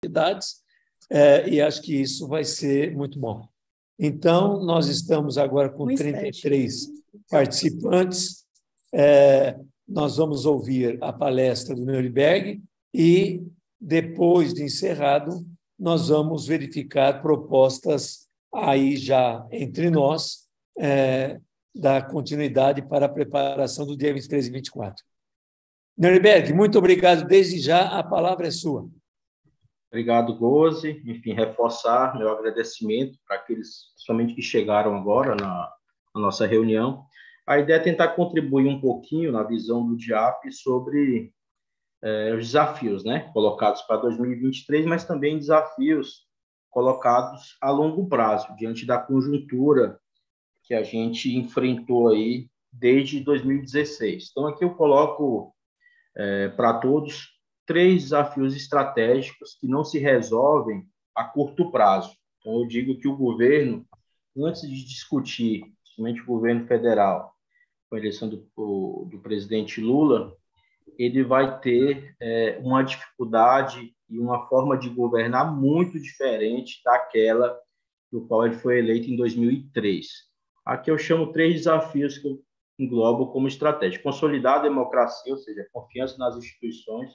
atividades, e acho que isso vai ser muito bom. Então, nós estamos agora com 33 participantes. Nós vamos ouvir a palestra do Nuremberg e, depois de encerrado, nós vamos verificar propostas aí já entre nós, da continuidade para a preparação do dia 23 e 24. Nuremberg, muito obrigado desde já, a palavra é sua. Obrigado, Goze. Enfim, reforçar meu agradecimento para aqueles, somente que chegaram agora na nossa reunião. A ideia é tentar contribuir um pouquinho na visão do DIAP sobre os desafios, né, colocados para 2023, mas também desafios colocados a longo prazo, diante da conjuntura que a gente enfrentou aí desde 2016. Então, aqui eu coloco para todos 3 desafios estratégicos que não se resolvem a curto prazo. Então, eu digo que o governo, antes de discutir, principalmente o governo federal, com a eleição do presidente Lula, ele vai ter uma dificuldade e uma forma de governar muito diferente daquela do qual ele foi eleito em 2003. Aqui eu chamo 3 desafios que eu englobo como estratégia. Consolidar a democracia, ou seja, a confiança nas instituições.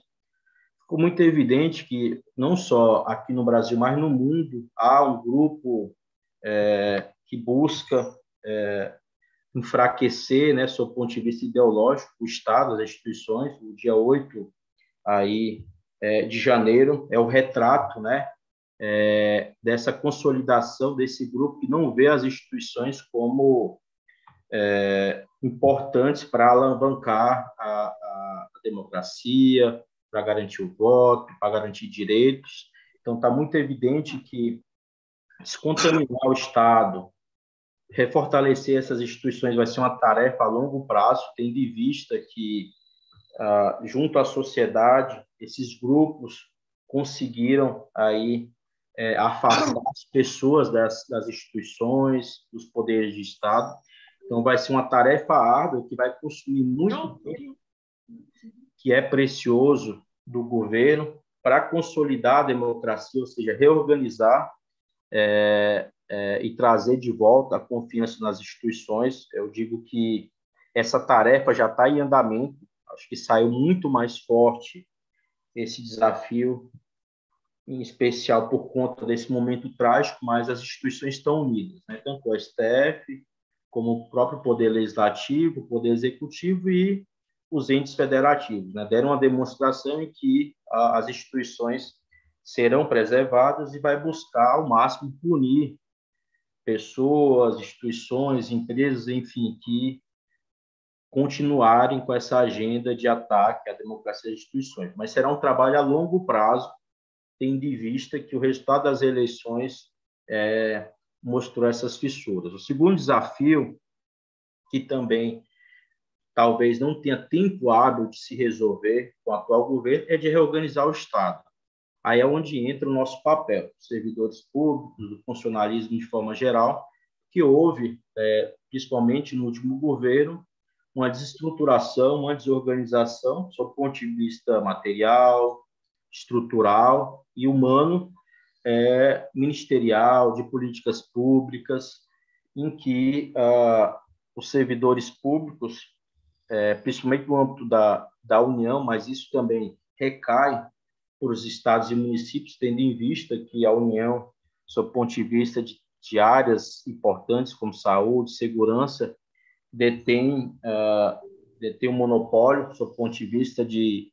Ficou muito evidente que, não só aqui no Brasil, mas no mundo, há um grupo que busca enfraquecer, né, sob o ponto de vista ideológico, o Estado, as instituições. O dia 8 de janeiro é o retrato, né, dessa consolidação desse grupo que não vê as instituições como importantes para alavancar a democracia, para garantir o voto, para garantir direitos. Então, está muito evidente que descontaminar o Estado, refortalecer essas instituições vai ser uma tarefa a longo prazo, tendo em vista que, junto à sociedade, esses grupos conseguiram aí afastar as pessoas das instituições, dos poderes de Estado. Então, vai ser uma tarefa árdua que vai consumir muito tempo, que é precioso, do governo para consolidar a democracia, ou seja, reorganizar e trazer de volta a confiança nas instituições. Eu digo que essa tarefa já está em andamento. Acho que saiu muito mais forte esse desafio, em especial por conta desse momento trágico, mas as instituições estão unidas, né? Tanto o STF, como o próprio Poder Legislativo, o Poder Executivo e os entes federativos, né? Deram uma demonstração em que as instituições serão preservadas e vai buscar ao máximo punir pessoas, instituições, empresas, enfim, que continuarem com essa agenda de ataque à democracia das instituições. Mas será um trabalho a longo prazo, tendo em vista que o resultado das eleições mostrou essas fissuras. O segundo desafio, que também talvez não tenha tempo hábil de se resolver com o atual governo, é de reorganizar o Estado. Aí é onde entra o nosso papel, servidores públicos, do funcionalismo de forma geral, que houve, principalmente no último governo, uma desestruturação, uma desorganização, sob o ponto de vista material, estrutural e humano, ministerial, de políticas públicas, em que os servidores públicos, principalmente no âmbito da União, mas isso também recai para os estados e municípios, tendo em vista que a União, sob o ponto de vista de áreas importantes como saúde, segurança, detém um monopólio, sob o ponto de vista de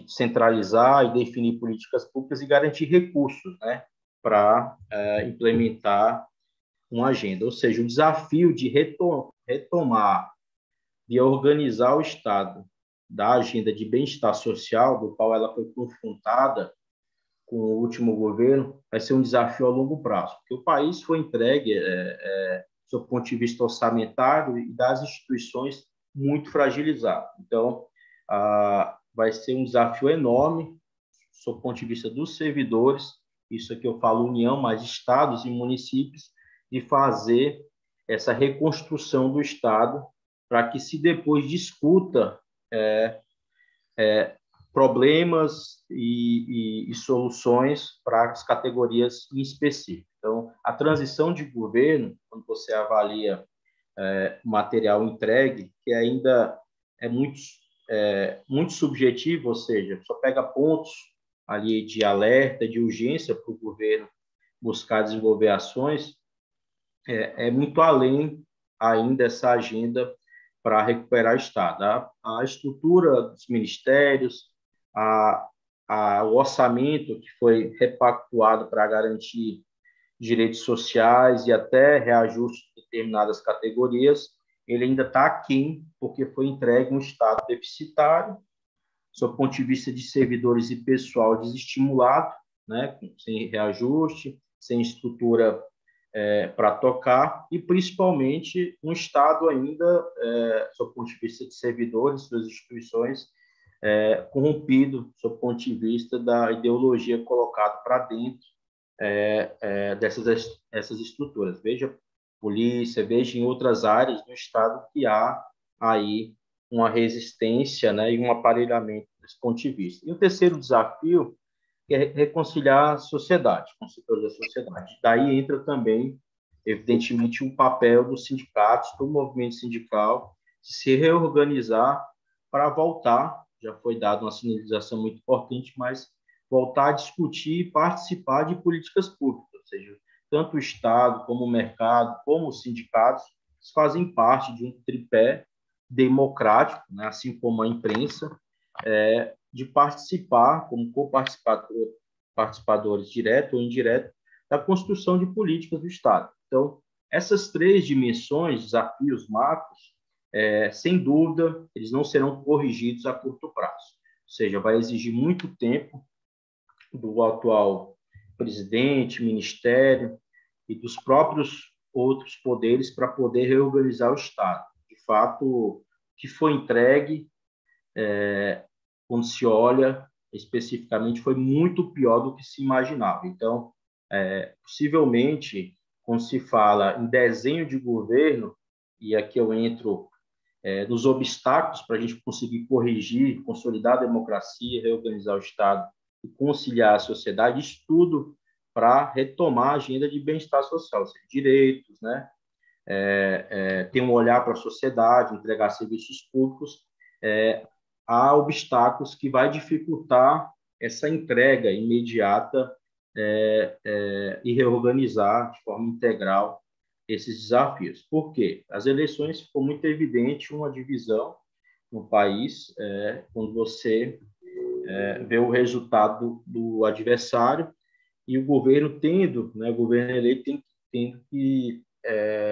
centralizar e definir políticas públicas e garantir recursos, né, para implementar uma agenda. Ou seja, o desafio de retomar, de organizar o Estado da agenda de bem-estar social, do qual ela foi confrontada com o último governo, vai ser um desafio a longo prazo, porque o país foi entregue, do ponto de vista orçamentário e das instituições, muito fragilizado. Então, vai ser um desafio enorme, do ponto de vista dos servidores, isso aqui eu falo União, mas estados e municípios, de fazer essa reconstrução do Estado para que se depois discuta problemas e soluções para as categorias em específico. Então, a transição de governo, quando você avalia o material entregue, que ainda é muito subjetivo, ou seja, só pega pontos ali de alerta, de urgência para o governo buscar desenvolver ações, é muito além ainda essa agenda para recuperar o Estado. A estrutura dos ministérios, o orçamento que foi repactuado para garantir direitos sociais e até reajuste de determinadas categorias, ele ainda está aquém, porque foi entregue um Estado deficitário, sob o ponto de vista de servidores e pessoal desestimulado, né, sem reajuste, sem estrutura para tocar, e principalmente um Estado ainda, sob o ponto de vista de servidores, suas instituições, corrompido, sob o ponto de vista da ideologia colocada para dentro dessas estruturas. Veja polícia, veja em outras áreas do Estado que há aí uma resistência, né, e um aparelhamento desse ponto de vista. E o terceiro desafio é reconciliar a sociedade, com os setores da sociedade. Daí entra também, evidentemente, o papel dos sindicatos, do movimento sindical, se reorganizar para voltar, já foi dada uma sinalização muito importante, mas voltar a discutir e participar de políticas públicas, ou seja, tanto o Estado, como o mercado, como os sindicatos, fazem parte de um tripé democrático, né, assim como a imprensa, de participar, como co-participadores direto ou indireto, da construção de políticas do Estado. Então, essas três dimensões, desafios macros, sem dúvida, eles não serão corrigidos a curto prazo. Ou seja, vai exigir muito tempo do atual presidente, ministério e dos próprios outros poderes para poder reorganizar o Estado. De fato, o que foi entregue, quando se olha especificamente, foi muito pior do que se imaginava. Então, possivelmente, quando se fala em desenho de governo, e aqui eu entro nos obstáculos para a gente conseguir corrigir, consolidar a democracia, reorganizar o Estado e conciliar a sociedade, isso tudo para retomar a agenda de bem-estar social, ou seja, direitos, né? Ter um olhar para a sociedade, entregar serviços públicos, há obstáculos que vai dificultar essa entrega imediata e reorganizar de forma integral esses desafios. Por quê? As eleições ficou muito evidente uma divisão no país quando você vê o resultado do adversário e o governo o governo eleito tendo que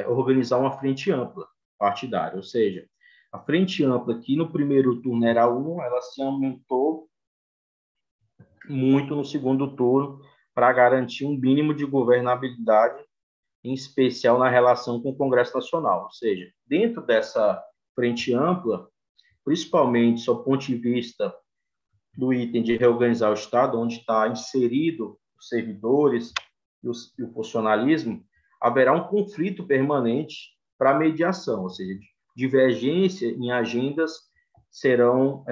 organizar uma frente ampla partidária, ou seja, a frente ampla que no primeiro turno era 1, ela se aumentou muito no segundo turno para garantir um mínimo de governabilidade, em especial na relação com o Congresso Nacional. Ou seja, dentro dessa frente ampla, principalmente sob o ponto de vista do item de reorganizar o Estado, onde está inserido os servidores e o funcionalismo, haverá um conflito permanente para mediação, ou seja, divergência em agendas serão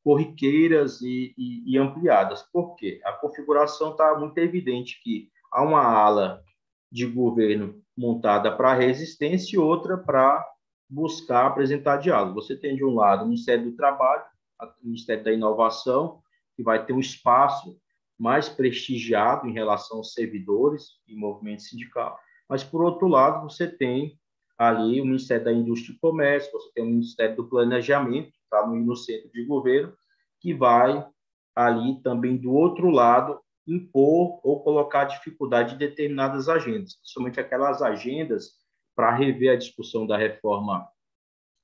corriqueiras e ampliadas. Por quê? A configuração está muito evidente que há uma ala de governo montada para resistência e outra para buscar apresentar diálogo. Você tem, de um lado, o Ministério do Trabalho, o Ministério da Inovação, que vai ter um espaço mais prestigiado em relação aos servidores e movimento sindical. Mas, por outro lado, você tem ali o Ministério da Indústria e Comércio, você tem o Ministério do Planejamento, que está no centro de governo, que vai ali também do outro lado impor ou colocar dificuldade de determinadas agendas, principalmente aquelas agendas para rever a discussão da reforma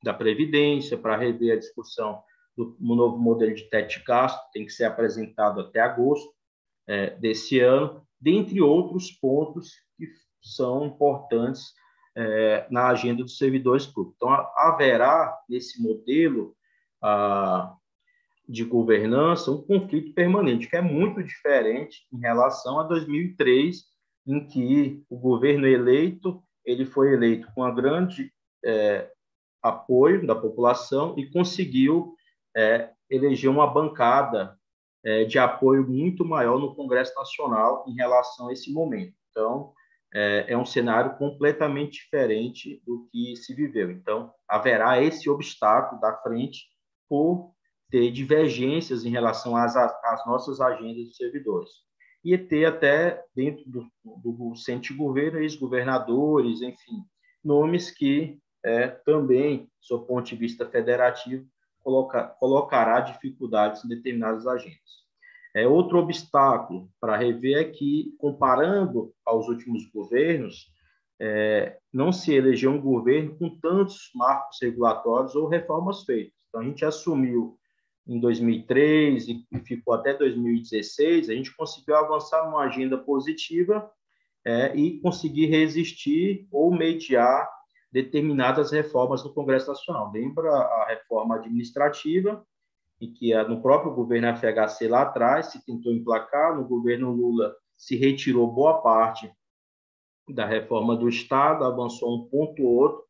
da Previdência, para rever a discussão do novo modelo de teto de gasto, tem que ser apresentado até agosto desse ano, dentre outros pontos que são importantes na agenda dos servidores públicos. Então, haverá, nesse modelo de governança, um conflito permanente, que é muito diferente em relação a 2003, em que o governo eleito ele foi eleito com grande apoio da população e conseguiu eleger uma bancada de apoio muito maior no Congresso Nacional em relação a esse momento. Então, é um cenário completamente diferente do que se viveu. Então, haverá esse obstáculo da frente por ter divergências em relação às nossas agendas de servidores. E ter até, dentro do centro de governo, ex-governadores, enfim, nomes que também, do ponto de vista federativo, colocará dificuldades em determinadas agendas. Outro obstáculo para rever é que, comparando aos últimos governos, não se elegeu um governo com tantos marcos regulatórios ou reformas feitas. Então, a gente assumiu em 2003 e ficou até 2016, a gente conseguiu avançar numa agenda positiva e conseguir resistir ou mediar determinadas reformas no Congresso Nacional. Lembra a reforma administrativa, em que no próprio governo FHC lá atrás se tentou emplacar, no governo Lula se retirou boa parte da reforma do Estado, avançou um ponto ou outro,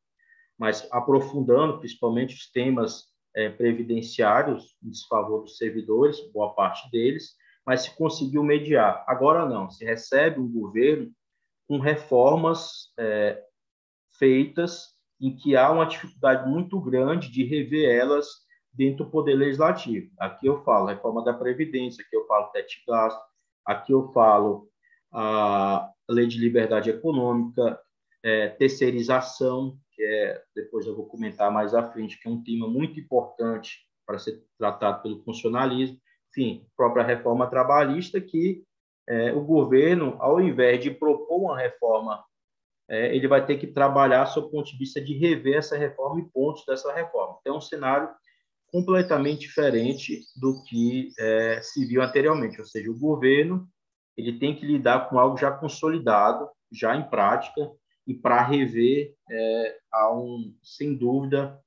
mas aprofundando principalmente os temas previdenciários em desfavor dos servidores, boa parte deles, mas se conseguiu mediar. Agora não, se recebe um governo com reformas feitas em que há uma dificuldade muito grande de rever elas dentro do Poder Legislativo. Aqui eu falo reforma da Previdência, aqui eu falo teto de gasto, aqui eu falo a Lei de Liberdade Econômica, terceirização, que depois eu vou comentar mais à frente, que é um tema muito importante para ser tratado pelo funcionalismo. Enfim, própria reforma trabalhista, que o governo, ao invés de propor uma reforma, ele vai ter que trabalhar sob o ponto de vista de rever essa reforma e pontos dessa reforma. Então, é um cenário completamente diferente do que se viu anteriormente, ou seja, o governo ele tem que lidar com algo já consolidado, já em prática, e para rever há sem dúvida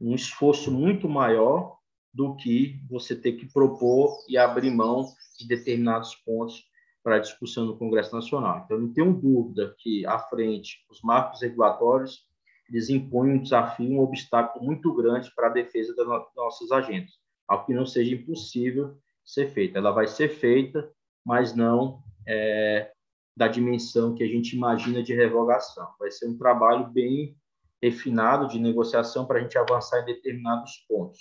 um esforço muito maior do que você ter que propor e abrir mão de determinados pontos para a discussão no Congresso Nacional. Então, não tenho dúvida que, à frente, os marcos regulatórios eles impõem um desafio, um obstáculo muito grande para a defesa das nossas agendas, algo que não seja impossível ser feito. Ela vai ser feita, mas não da dimensão que a gente imagina de revogação. Vai ser um trabalho bem refinado de negociação para a gente avançar em determinados pontos.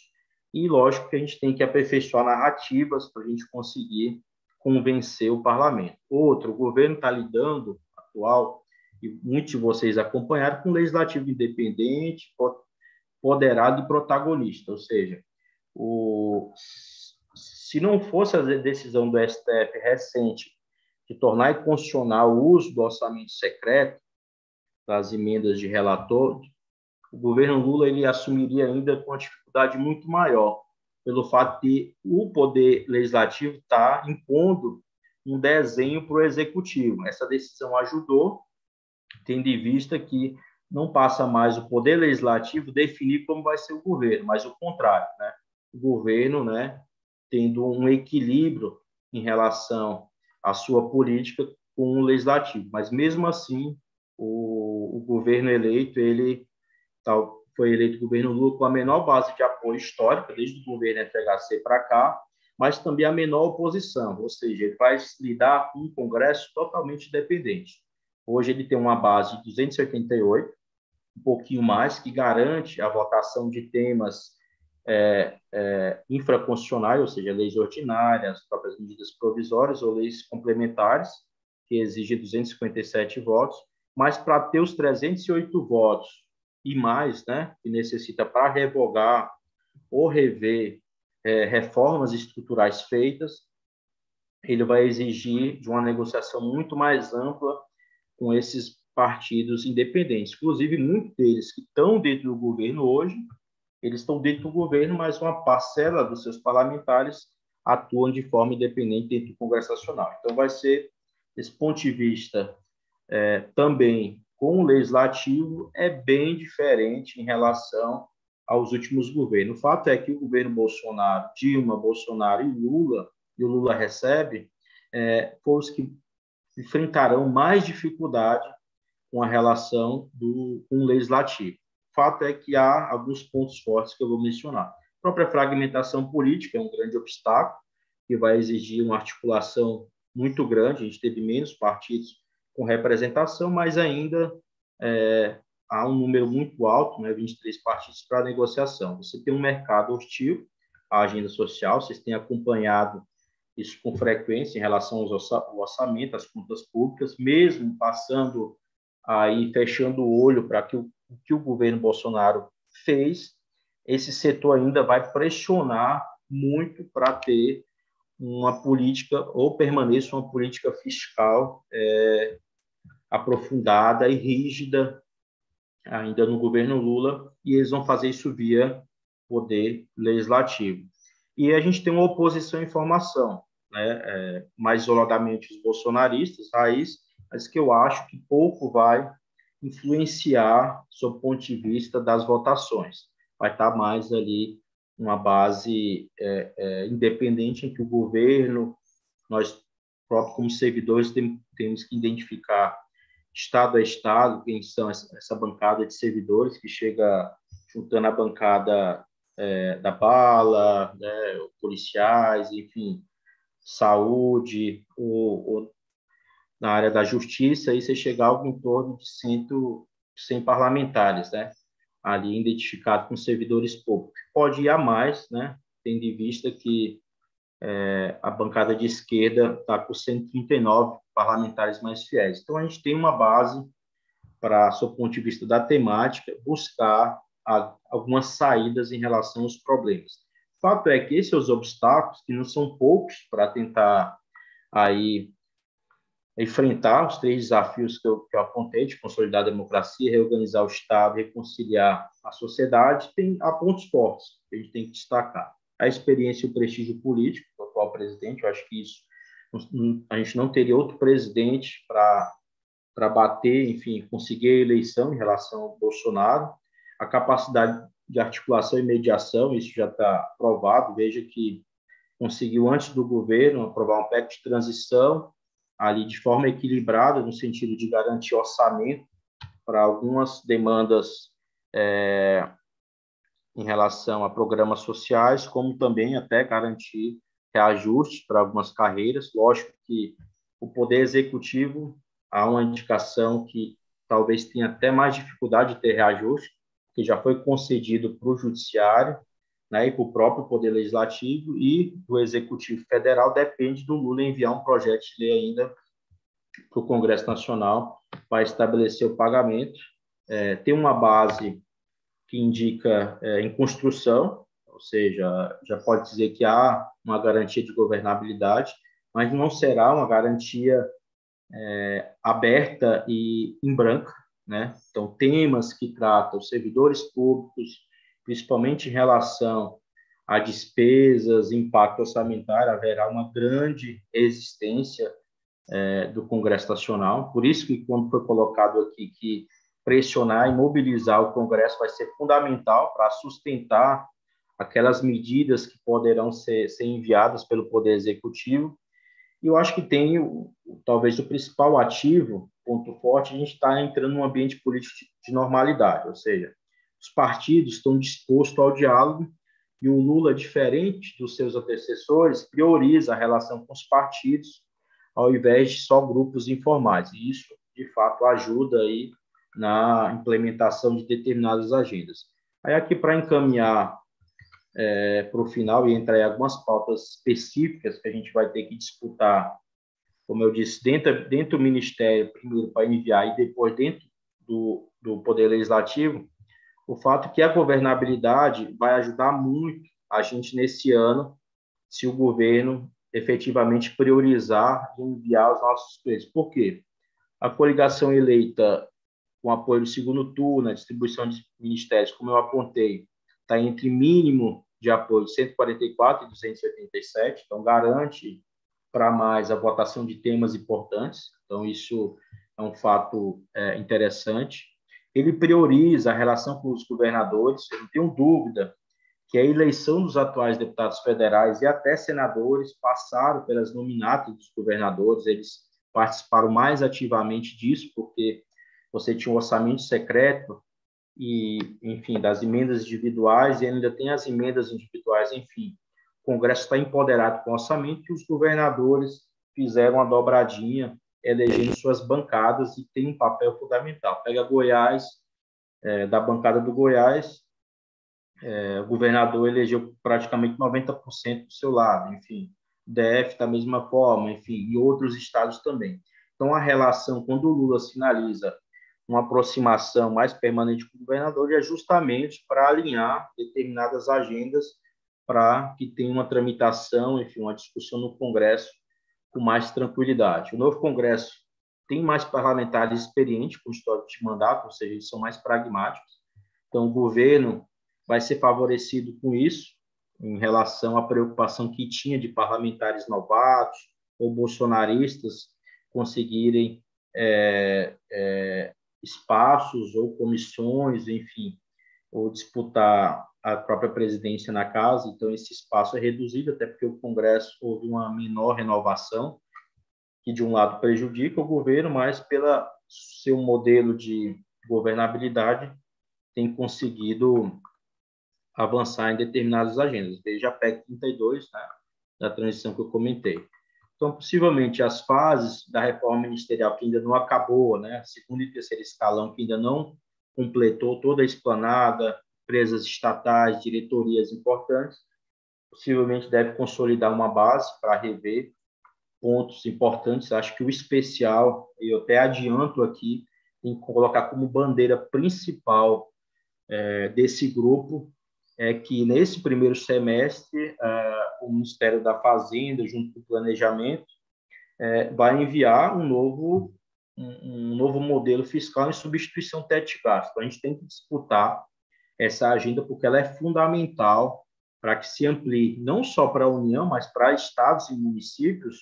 E, lógico, que a gente tem que aperfeiçoar narrativas para a gente conseguir convencer o parlamento. Outro, o governo está lidando, atual, e muitos de vocês acompanharam, com um legislativo independente, poderado e protagonista, ou seja, se não fosse a decisão do STF recente de tornar inconstitucional o uso do orçamento secreto, das emendas de relator, o governo Lula ele assumiria ainda com uma dificuldade muito maior, pelo fato de o Poder Legislativo estar impondo um desenho para o Executivo. Essa decisão ajudou, tendo em vista que não passa mais o Poder Legislativo definir como vai ser o governo, mas o contrário, né? O governo, né, tendo um equilíbrio em relação à sua política com o Legislativo. Mas, mesmo assim, o governo eleito, ele foi eleito o governo Lula com a menor base de apoio histórica, desde o governo FHC para cá, mas também a menor oposição, ou seja, ele vai lidar com um Congresso totalmente independente. Hoje ele tem uma base de 288, um pouquinho mais, que garante a votação de temas infraconstitucionais, ou seja, leis ordinárias, próprias medidas provisórias ou leis complementares, que exigem 257 votos, mas para ter os 308 votos e mais, né, que necessita para revogar ou rever reformas estruturais feitas, ele vai exigir de uma negociação muito mais ampla com esses partidos independentes. Inclusive, muitos deles que estão dentro do governo hoje, eles estão dentro do governo, mas uma parcela dos seus parlamentares atuam de forma independente dentro do Congresso Nacional. Então, vai ser, desse ponto de vista, também com o legislativo, é bem diferente em relação aos últimos governos. O fato é que o governo Bolsonaro, Dilma, Bolsonaro e o Lula recebe, foram os que enfrentarão mais dificuldade com a relação com o legislativo. O fato é que há alguns pontos fortes que eu vou mencionar. própria fragmentação política é um grande obstáculo, que vai exigir uma articulação muito grande. A gente teve menos partidos com representação, mas ainda há um número muito alto, né, 23 partidos para negociação. Você tem um mercado hostil à agenda social, vocês têm acompanhado isso com frequência em relação ao orçamento, às contas públicas, mesmo passando aí, fechando o olho para o que o governo Bolsonaro fez, esse setor ainda vai pressionar muito para ter uma política, ou permaneça uma política fiscal aprofundada e rígida ainda no governo Lula, e eles vão fazer isso via poder legislativo. E a gente tem uma oposição à informação, né? Mais isoladamente os bolsonaristas, raiz, mas que eu acho que pouco vai influenciar sob o ponto de vista das votações. Vai estar mais ali uma base independente em que o governo, nós próprios como servidores temos que identificar estado a estado quem são essa bancada de servidores que chega juntando a bancada da bala, né, policiais, enfim, saúde, ou na área da justiça, aí você chega a algo em torno de 100 parlamentares, né, ali identificado com servidores públicos. Pode ir a mais, né, tendo em vista que a bancada de esquerda está com 139 parlamentares mais fiéis. Então, a gente tem uma base para, sob o ponto de vista da temática, buscar algumas saídas em relação aos problemas. O fato é que esses obstáculos, que não são poucos, para tentar aí enfrentar os 3 desafios que eu apontei, de consolidar a democracia, reorganizar o Estado, reconciliar a sociedade, há pontos fortes que a gente tem que destacar. A experiência e o prestígio político do atual presidente, eu acho que isso, a gente não teria outro presidente para bater, enfim, conseguir a eleição em relação ao Bolsonaro. A capacidade de articulação e mediação, isso já está provado. Veja que conseguiu, antes do governo, aprovar um PEC de transição, ali de forma equilibrada, no sentido de garantir orçamento para algumas demandas em relação a programas sociais, como também até garantir reajustes para algumas carreiras. Lógico que o Poder Executivo, há uma indicação que talvez tenha até mais dificuldade de ter reajuste, que já foi concedido para o Judiciário, né, e para o próprio Poder Legislativo, e do Executivo Federal depende do Lula enviar um projeto de lei ainda para o Congresso Nacional para estabelecer o pagamento. Tem uma base que indica em construção, ou seja, já pode dizer que há uma garantia de governabilidade, mas não será uma garantia aberta e em branco, né? Então, temas que tratam os servidores públicos, principalmente em relação a despesas, impacto orçamentário, haverá uma grande resistência do Congresso Nacional. Por isso que, quando foi colocado aqui que pressionar e mobilizar o Congresso vai ser fundamental para sustentar aquelas medidas que poderão ser enviadas pelo Poder Executivo. E eu acho que tem, talvez, o principal ativo, ponto forte, a gente está entrando num ambiente político de normalidade, ou seja, os partidos estão dispostos ao diálogo e o Lula, diferente dos seus antecessores, prioriza a relação com os partidos ao invés de só grupos informais. E isso, de fato, ajuda aí na implementação de determinadas agendas. Aí, aqui, para encaminhar para o final e entrar em algumas pautas específicas que a gente vai ter que disputar, como eu disse, dentro do Ministério, primeiro para enviar e depois dentro do Poder Legislativo, o fato que a governabilidade vai ajudar muito a gente nesse ano, se o governo efetivamente priorizar e enviar os nossos preços. Por quê? A coligação eleita com apoio do segundo turno, a distribuição de ministérios, como eu apontei, está entre mínimo de apoio de 144 e 287, então garante para mais a votação de temas importantes, então isso é um fato interessante. Ele prioriza a relação com os governadores, eu não tenho dúvida que a eleição dos atuais deputados federais e até senadores passaram pelas nominatas dos governadores, eles participaram mais ativamente disso, porque você tinha um orçamento secreto enfim, das emendas individuais, e ainda tem as emendas individuais, enfim. O Congresso está empoderado com o orçamento e os governadores fizeram uma dobradinha, elegendo suas bancadas e tem um papel fundamental. Pega Goiás, da bancada do Goiás, o governador elegeu praticamente 90% do seu lado, enfim. DF da mesma forma, enfim, e outros estados também. Então, a relação, quando o Lula sinaliza uma aproximação mais permanente com o governador, é justamente para alinhar determinadas agendas para que tenha uma tramitação, enfim, uma discussão no Congresso com mais tranquilidade. O novo Congresso tem mais parlamentares experientes com histórico de mandato, ou seja, eles são mais pragmáticos. Então, o governo vai ser favorecido com isso, em relação à preocupação que tinha de parlamentares novatos ou bolsonaristas conseguirem espaços ou comissões, enfim, ou disputar a própria presidência na casa. Então, esse espaço é reduzido, até porque o Congresso houve uma menor renovação, que de um lado prejudica o governo, mas pelo seu modelo de governabilidade tem conseguido avançar em determinadas agendas, desde a PEC 32, né, da transição que eu comentei. Então, possivelmente, as fases da reforma ministerial que ainda não acabou, né, segundo e terceiro escalão que ainda não completou toda a esplanada, empresas estatais, diretorias importantes, possivelmente deve consolidar uma base para rever pontos importantes. Acho que o especial, eu até adianto aqui, tem que colocar como bandeira principal desse grupo, é que nesse primeiro semestre o Ministério da Fazenda, junto com o Planejamento, vai enviar um novo modelo fiscal em substituição ao teto de gasto. A gente tem que disputar essa agenda porque ela é fundamental para que se amplie não só para a União, mas para estados e municípios,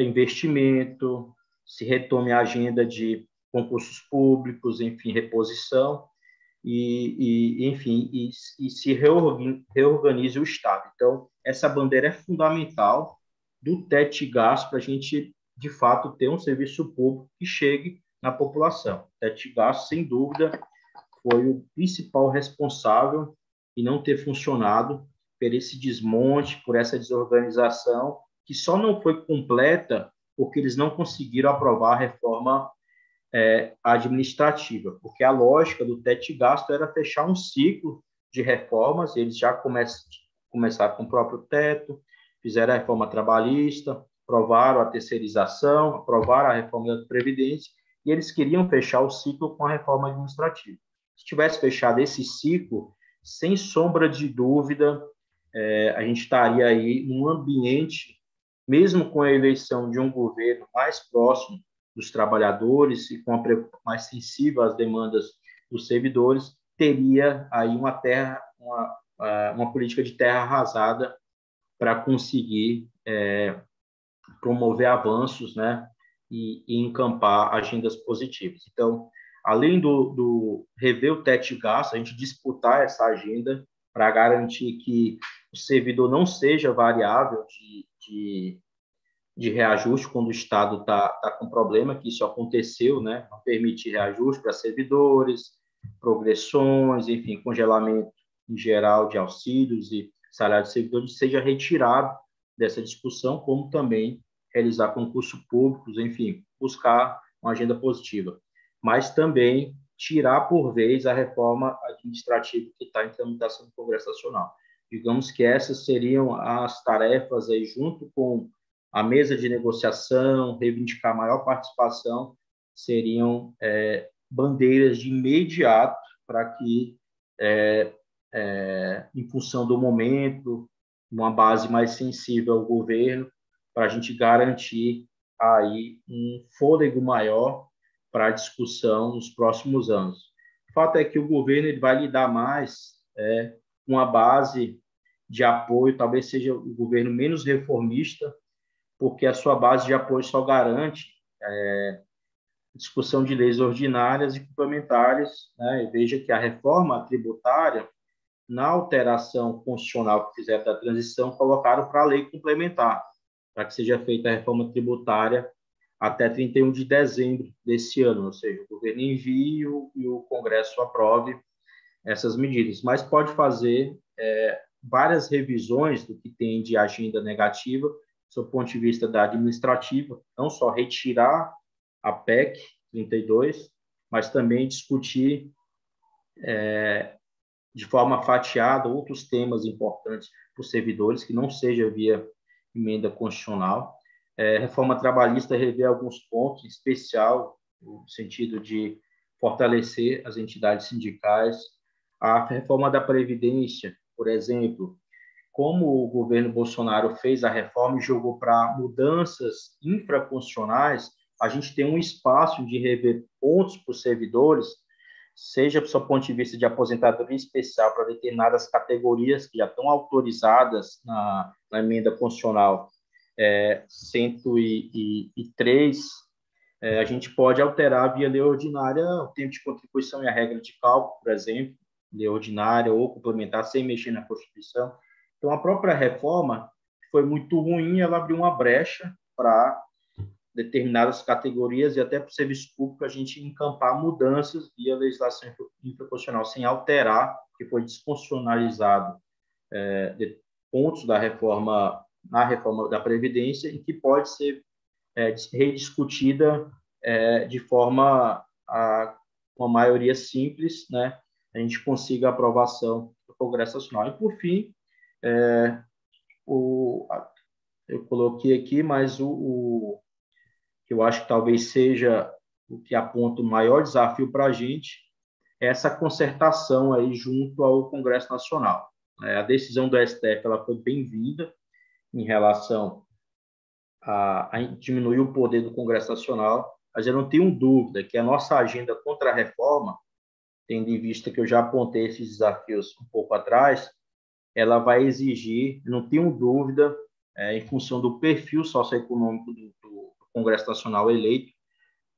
investimento, se retome a agenda de concursos públicos, enfim, reposição, enfim, se reorganize o Estado. Então, essa bandeira é fundamental do teto de gasto para a gente, de fato, ter um serviço público que chegue na população. O teto de gasto, sem dúvida, foi o principal responsável em não ter funcionado, por esse desmonte, por essa desorganização, que só não foi completa porque eles não conseguiram aprovar a reforma administrativa, porque a lógica do teto de gasto era fechar um ciclo de reformas. Eles já começaram com o próprio teto, fizeram a reforma trabalhista, aprovaram a terceirização, aprovaram a reforma da Previdência, e eles queriam fechar o ciclo com a reforma administrativa. Se tivesse fechado esse ciclo, sem sombra de dúvida, a gente estaria aí num ambiente, mesmo com a eleição de um governo mais próximo dos trabalhadores e mais sensível às demandas dos servidores, teria aí uma política de terra arrasada para conseguir promover avanços, né, e encampar agendas positivas. Então, além do rever o teto de gasto, a gente disputar essa agenda para garantir que o servidor não seja variável de reajuste quando o Estado está com problema, que isso aconteceu, né? Não permitir reajuste para servidores, progressões, enfim, congelamento em geral de auxílios e salários de servidores, seja retirado dessa discussão, como também realizar concursos públicos, enfim, buscar uma agenda positiva. Mas também tirar por vez a reforma administrativa que está em tramitação no Congresso Nacional. Digamos que essas seriam as tarefas aí, junto com a mesa de negociação, reivindicar maior participação, seriam bandeiras de imediato para que, em função do momento, uma base mais sensível ao governo, para a gente garantir aí um fôlego maior para a discussão nos próximos anos. O fato é que o governo ele vai lidar mais com a base de apoio, talvez seja o governo menos reformista, porque a sua base de apoio só garante discussão de leis ordinárias e complementares, né? E veja que a reforma tributária, na alteração constitucional que fizeram da transição, colocaram para a lei complementar, para que seja feita a reforma tributária até 31 de dezembro desse ano, ou seja, o governo envie e o Congresso aprove essas medidas, mas pode fazer várias revisões do que tem de agenda negativa, do ponto de vista da administrativa, não só retirar a PEC 32, mas também discutir de forma fatiada outros temas importantes para os servidores, que não seja via emenda constitucional. Reforma trabalhista rever alguns pontos, em especial no sentido de fortalecer as entidades sindicais. A reforma da Previdência, por exemplo, como o governo Bolsonaro fez a reforma e jogou para mudanças infraconstitucionais, a gente tem um espaço de rever pontos para os servidores, seja do seu ponto de vista de aposentadoria especial para determinadas categorias que já estão autorizadas na emenda constitucional 103, a gente pode alterar via lei ordinária o tempo de contribuição e a regra de cálculo, por exemplo, lei ordinária ou complementar sem mexer na Constituição. Então, a própria reforma foi muito ruim, ela abriu uma brecha para determinadas categorias e até para o serviço público a gente encampar mudanças via legislação infraconstitucional sem alterar, que foi desconstitucionalizado pontos da reforma, na reforma da Previdência, e que pode ser rediscutida de forma a uma maioria simples, né? A gente consiga a aprovação do Congresso Nacional. E, por fim, eu coloquei aqui, mas o que eu acho que talvez seja o que aponta o maior desafio para a gente, é essa concertação aí junto ao Congresso Nacional. A decisão do STF ela foi bem-vinda em relação a diminuir o poder do Congresso Nacional, mas eu não tenho dúvida que a nossa agenda contra a reforma, tendo em vista que eu já apontei esses desafios um pouco atrás, ela vai exigir, não tenho dúvida, em função do perfil socioeconômico do Congresso Nacional eleito,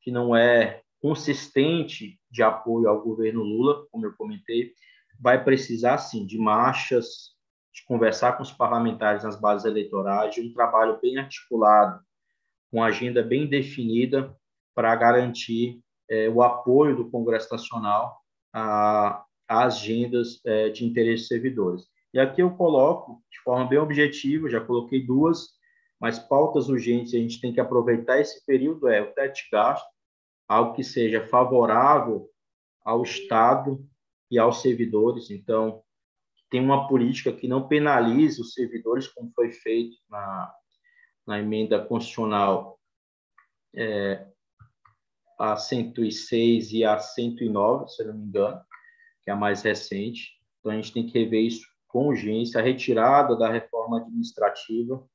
que não é consistente de apoio ao governo Lula, como eu comentei, vai precisar, sim, de marchas, de conversar com os parlamentares nas bases eleitorais, de um trabalho bem articulado, com agenda bem definida para garantir o apoio do Congresso Nacional às agendas de interesse dos servidores. E aqui eu coloco, de forma bem objetiva, já coloquei duas, mas pautas urgentes, a gente tem que aproveitar esse período, o teto de gasto, algo que seja favorável ao Estado e aos servidores. Então, tem uma política que não penalize os servidores, como foi feito na emenda constitucional a 106 e a 109, se eu não me engano, que é a mais recente. Então, a gente tem que rever isso com urgência, a retirada da reforma administrativa,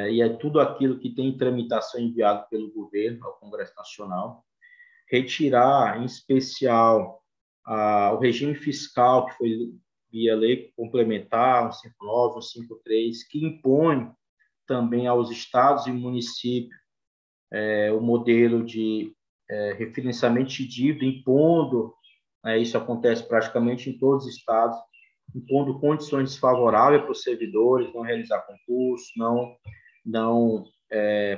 e é tudo aquilo que tem em tramitação enviado pelo governo ao Congresso Nacional. Retirar, em especial, o regime fiscal, que foi via lei complementar, 159, 153, que impõe também aos estados e municípios o modelo de refinanciamento de dívida, impondo, isso acontece praticamente em todos os estados, impondo condições desfavoráveis para os servidores, não realizar concurso, não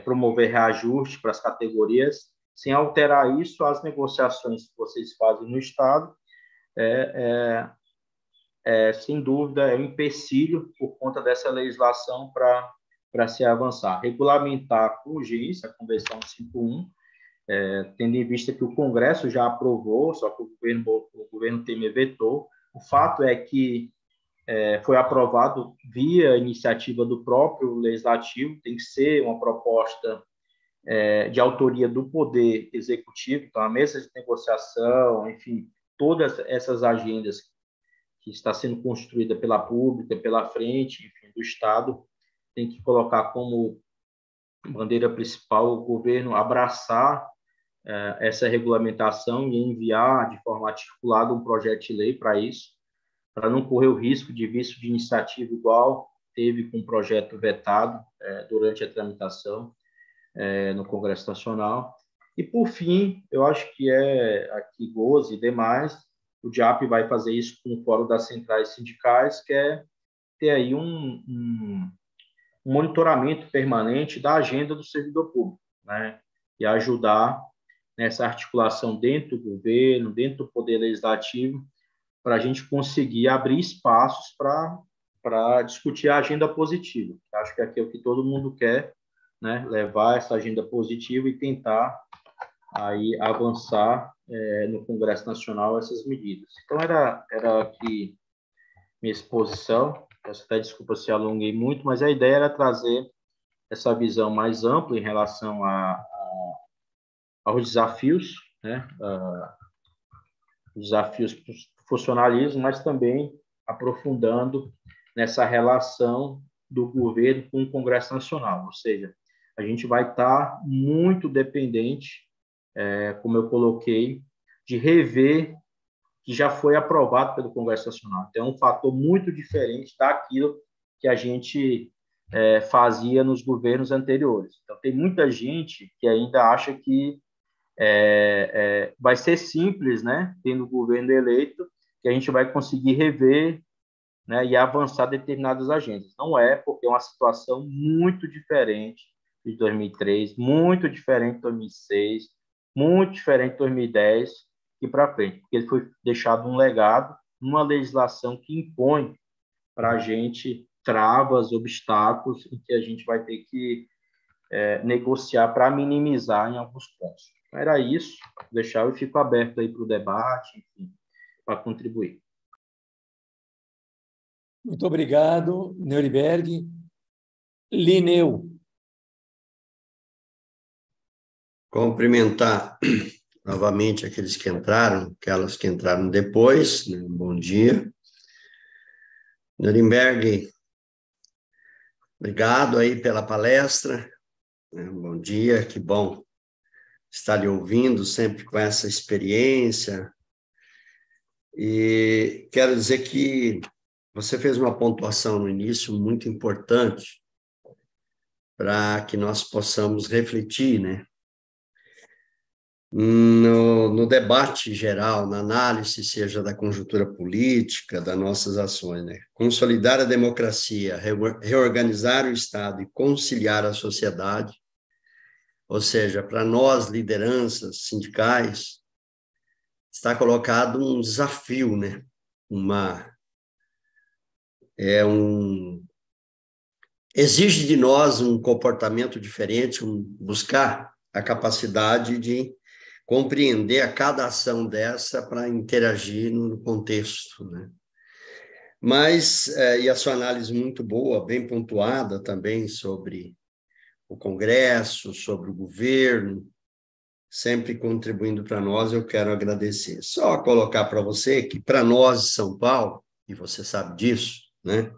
promover reajuste para as categorias, sem alterar isso, as negociações que vocês fazem no Estado, sem dúvida, é um empecilho por conta dessa legislação para se avançar. Regulamentar com urgência a Convenção 51, tendo em vista que o Congresso já aprovou, só que o governo Temer vetou. O fato é que foi aprovado via iniciativa do próprio Legislativo, tem que ser uma proposta de autoria do Poder Executivo, então a mesa de negociação, enfim, todas essas agendas que está sendo construída pela pública, pela frente, enfim, do Estado, tem que colocar como bandeira principal o governo abraçar essa regulamentação e enviar de forma articulada um projeto de lei para isso, para não correr o risco de vício de iniciativa igual teve com o projeto vetado durante a tramitação no Congresso Nacional. E, por fim, eu acho que aqui goze e demais, o DIAP vai fazer isso com o Fórum das Centrais Sindicais, que é ter aí um monitoramento permanente da agenda do servidor público, né? E ajudar nessa articulação dentro do governo, dentro do Poder Legislativo, para a gente conseguir abrir espaços para discutir a agenda positiva. Acho que aqui é o que todo mundo quer, né? Levar essa agenda positiva e tentar aí avançar no Congresso Nacional essas medidas. Então, era aqui minha exposição. Peço até desculpa se alonguei muito, mas a ideia era trazer essa visão mais ampla em relação aos desafios, né? Os desafios para o funcionalismo, mas também aprofundando nessa relação do governo com o Congresso Nacional. Ou seja, a gente vai estar muito dependente, como eu coloquei, de rever que já foi aprovado pelo Congresso Nacional. Então, é um fator muito diferente daquilo que a gente fazia nos governos anteriores. Então, tem muita gente que ainda acha que vai ser simples, né, tendo o governo eleito, que a gente vai conseguir rever, né, e avançar determinadas agendas. Não é, porque é uma situação muito diferente de 2003, muito diferente de 2006, muito diferente de 2010 e para frente, porque ele foi deixado um legado, uma legislação que impõe para a gente travas, obstáculos, em que a gente vai ter que negociar para minimizar em alguns pontos. Era isso, deixar eu fico aberto aí para o debate, enfim, para contribuir. Muito obrigado, Neuriberg. Lineu. Cumprimentar novamente aqueles que entraram, aquelas que entraram depois, né? Bom dia. Nuremberg, obrigado aí pela palestra, né? Bom dia, que bom estar lhe ouvindo sempre com essa experiência. E quero dizer que você fez uma pontuação no início muito importante para que nós possamos refletir, né? No debate geral, na análise, seja da conjuntura política, das nossas ações, né? Consolidar a democracia, reorganizar o Estado e conciliar a sociedade, ou seja, para nós, lideranças sindicais, está colocado um desafio, né? Exige de nós um comportamento diferente, buscar a capacidade de compreender a cada ação dessa para interagir no contexto, né? Mas, e a sua análise muito boa, bem pontuada também sobre o Congresso, sobre o governo, sempre contribuindo para nós, eu quero agradecer. Só colocar para você que, para nós de São Paulo, e você sabe disso, né?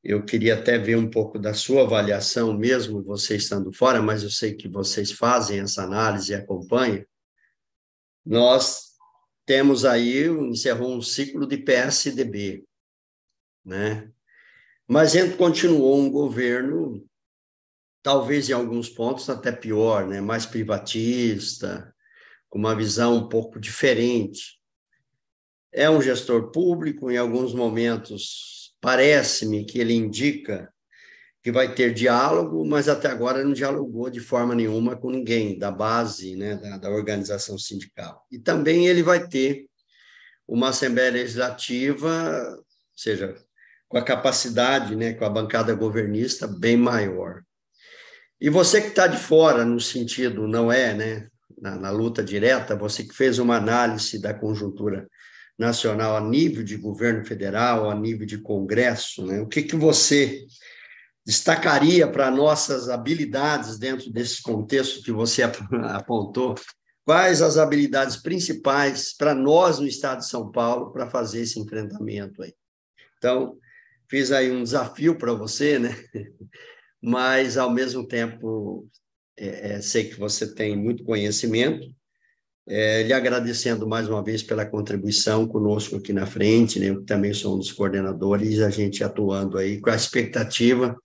Eu queria até ver um pouco da sua avaliação, mesmo você estando fora, mas eu sei que vocês fazem essa análise e acompanham. Nós temos aí, encerrou um ciclo de PSDB, né? Mas continuou um governo, talvez em alguns pontos até pior, né? Mais privatista, com uma visão um pouco diferente. É um gestor público, em alguns momentos parece-me que ele indica que vai ter diálogo, mas até agora não dialogou de forma nenhuma com ninguém da base, né, da organização sindical. E também ele vai ter uma Assembleia Legislativa, ou seja, com a capacidade, né, com a bancada governista bem maior. E você que está de fora, no sentido, não é, né, na luta direta, você que fez uma análise da conjuntura nacional a nível de governo federal, a nível de Congresso, né, o que você destacaria para nossas habilidades dentro desse contexto que você apontou? Quais as habilidades principais para nós no estado de São Paulo para fazer esse enfrentamento aí? Então, fiz aí um desafio para você, né? Mas, ao mesmo tempo, sei que você tem muito conhecimento, lhe agradecendo mais uma vez pela contribuição conosco aqui na frente, né? Eu também sou um dos coordenadores, a gente atuando aí com a expectativa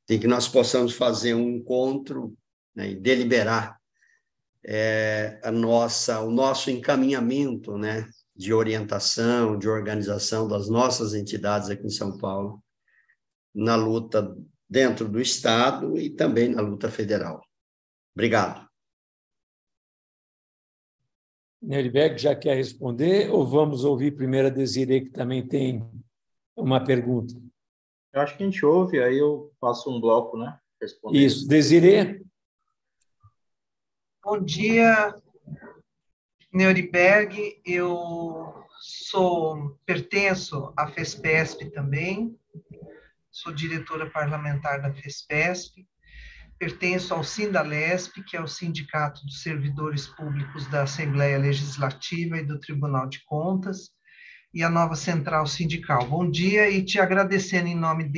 de que nós possamos fazer um encontro, né, e deliberar o nosso encaminhamento, né, de orientação, de organização das nossas entidades aqui em São Paulo, na luta dentro do Estado e também na luta federal. Obrigado. Neuriberg já quer responder ou vamos ouvir primeiro a Desirê, que também tem uma pergunta? Eu acho que a gente ouve, aí eu faço um bloco, né? Responder. Isso. Desirê? Bom dia, Neuriberg. Eu pertenço à FESPESP também, sou diretora parlamentar da FESPESP, pertenço ao Sindalesp, que é o Sindicato dos Servidores Públicos da Assembleia Legislativa e do Tribunal de Contas, e a nova Central Sindical. Bom dia, e te agradecendo em nome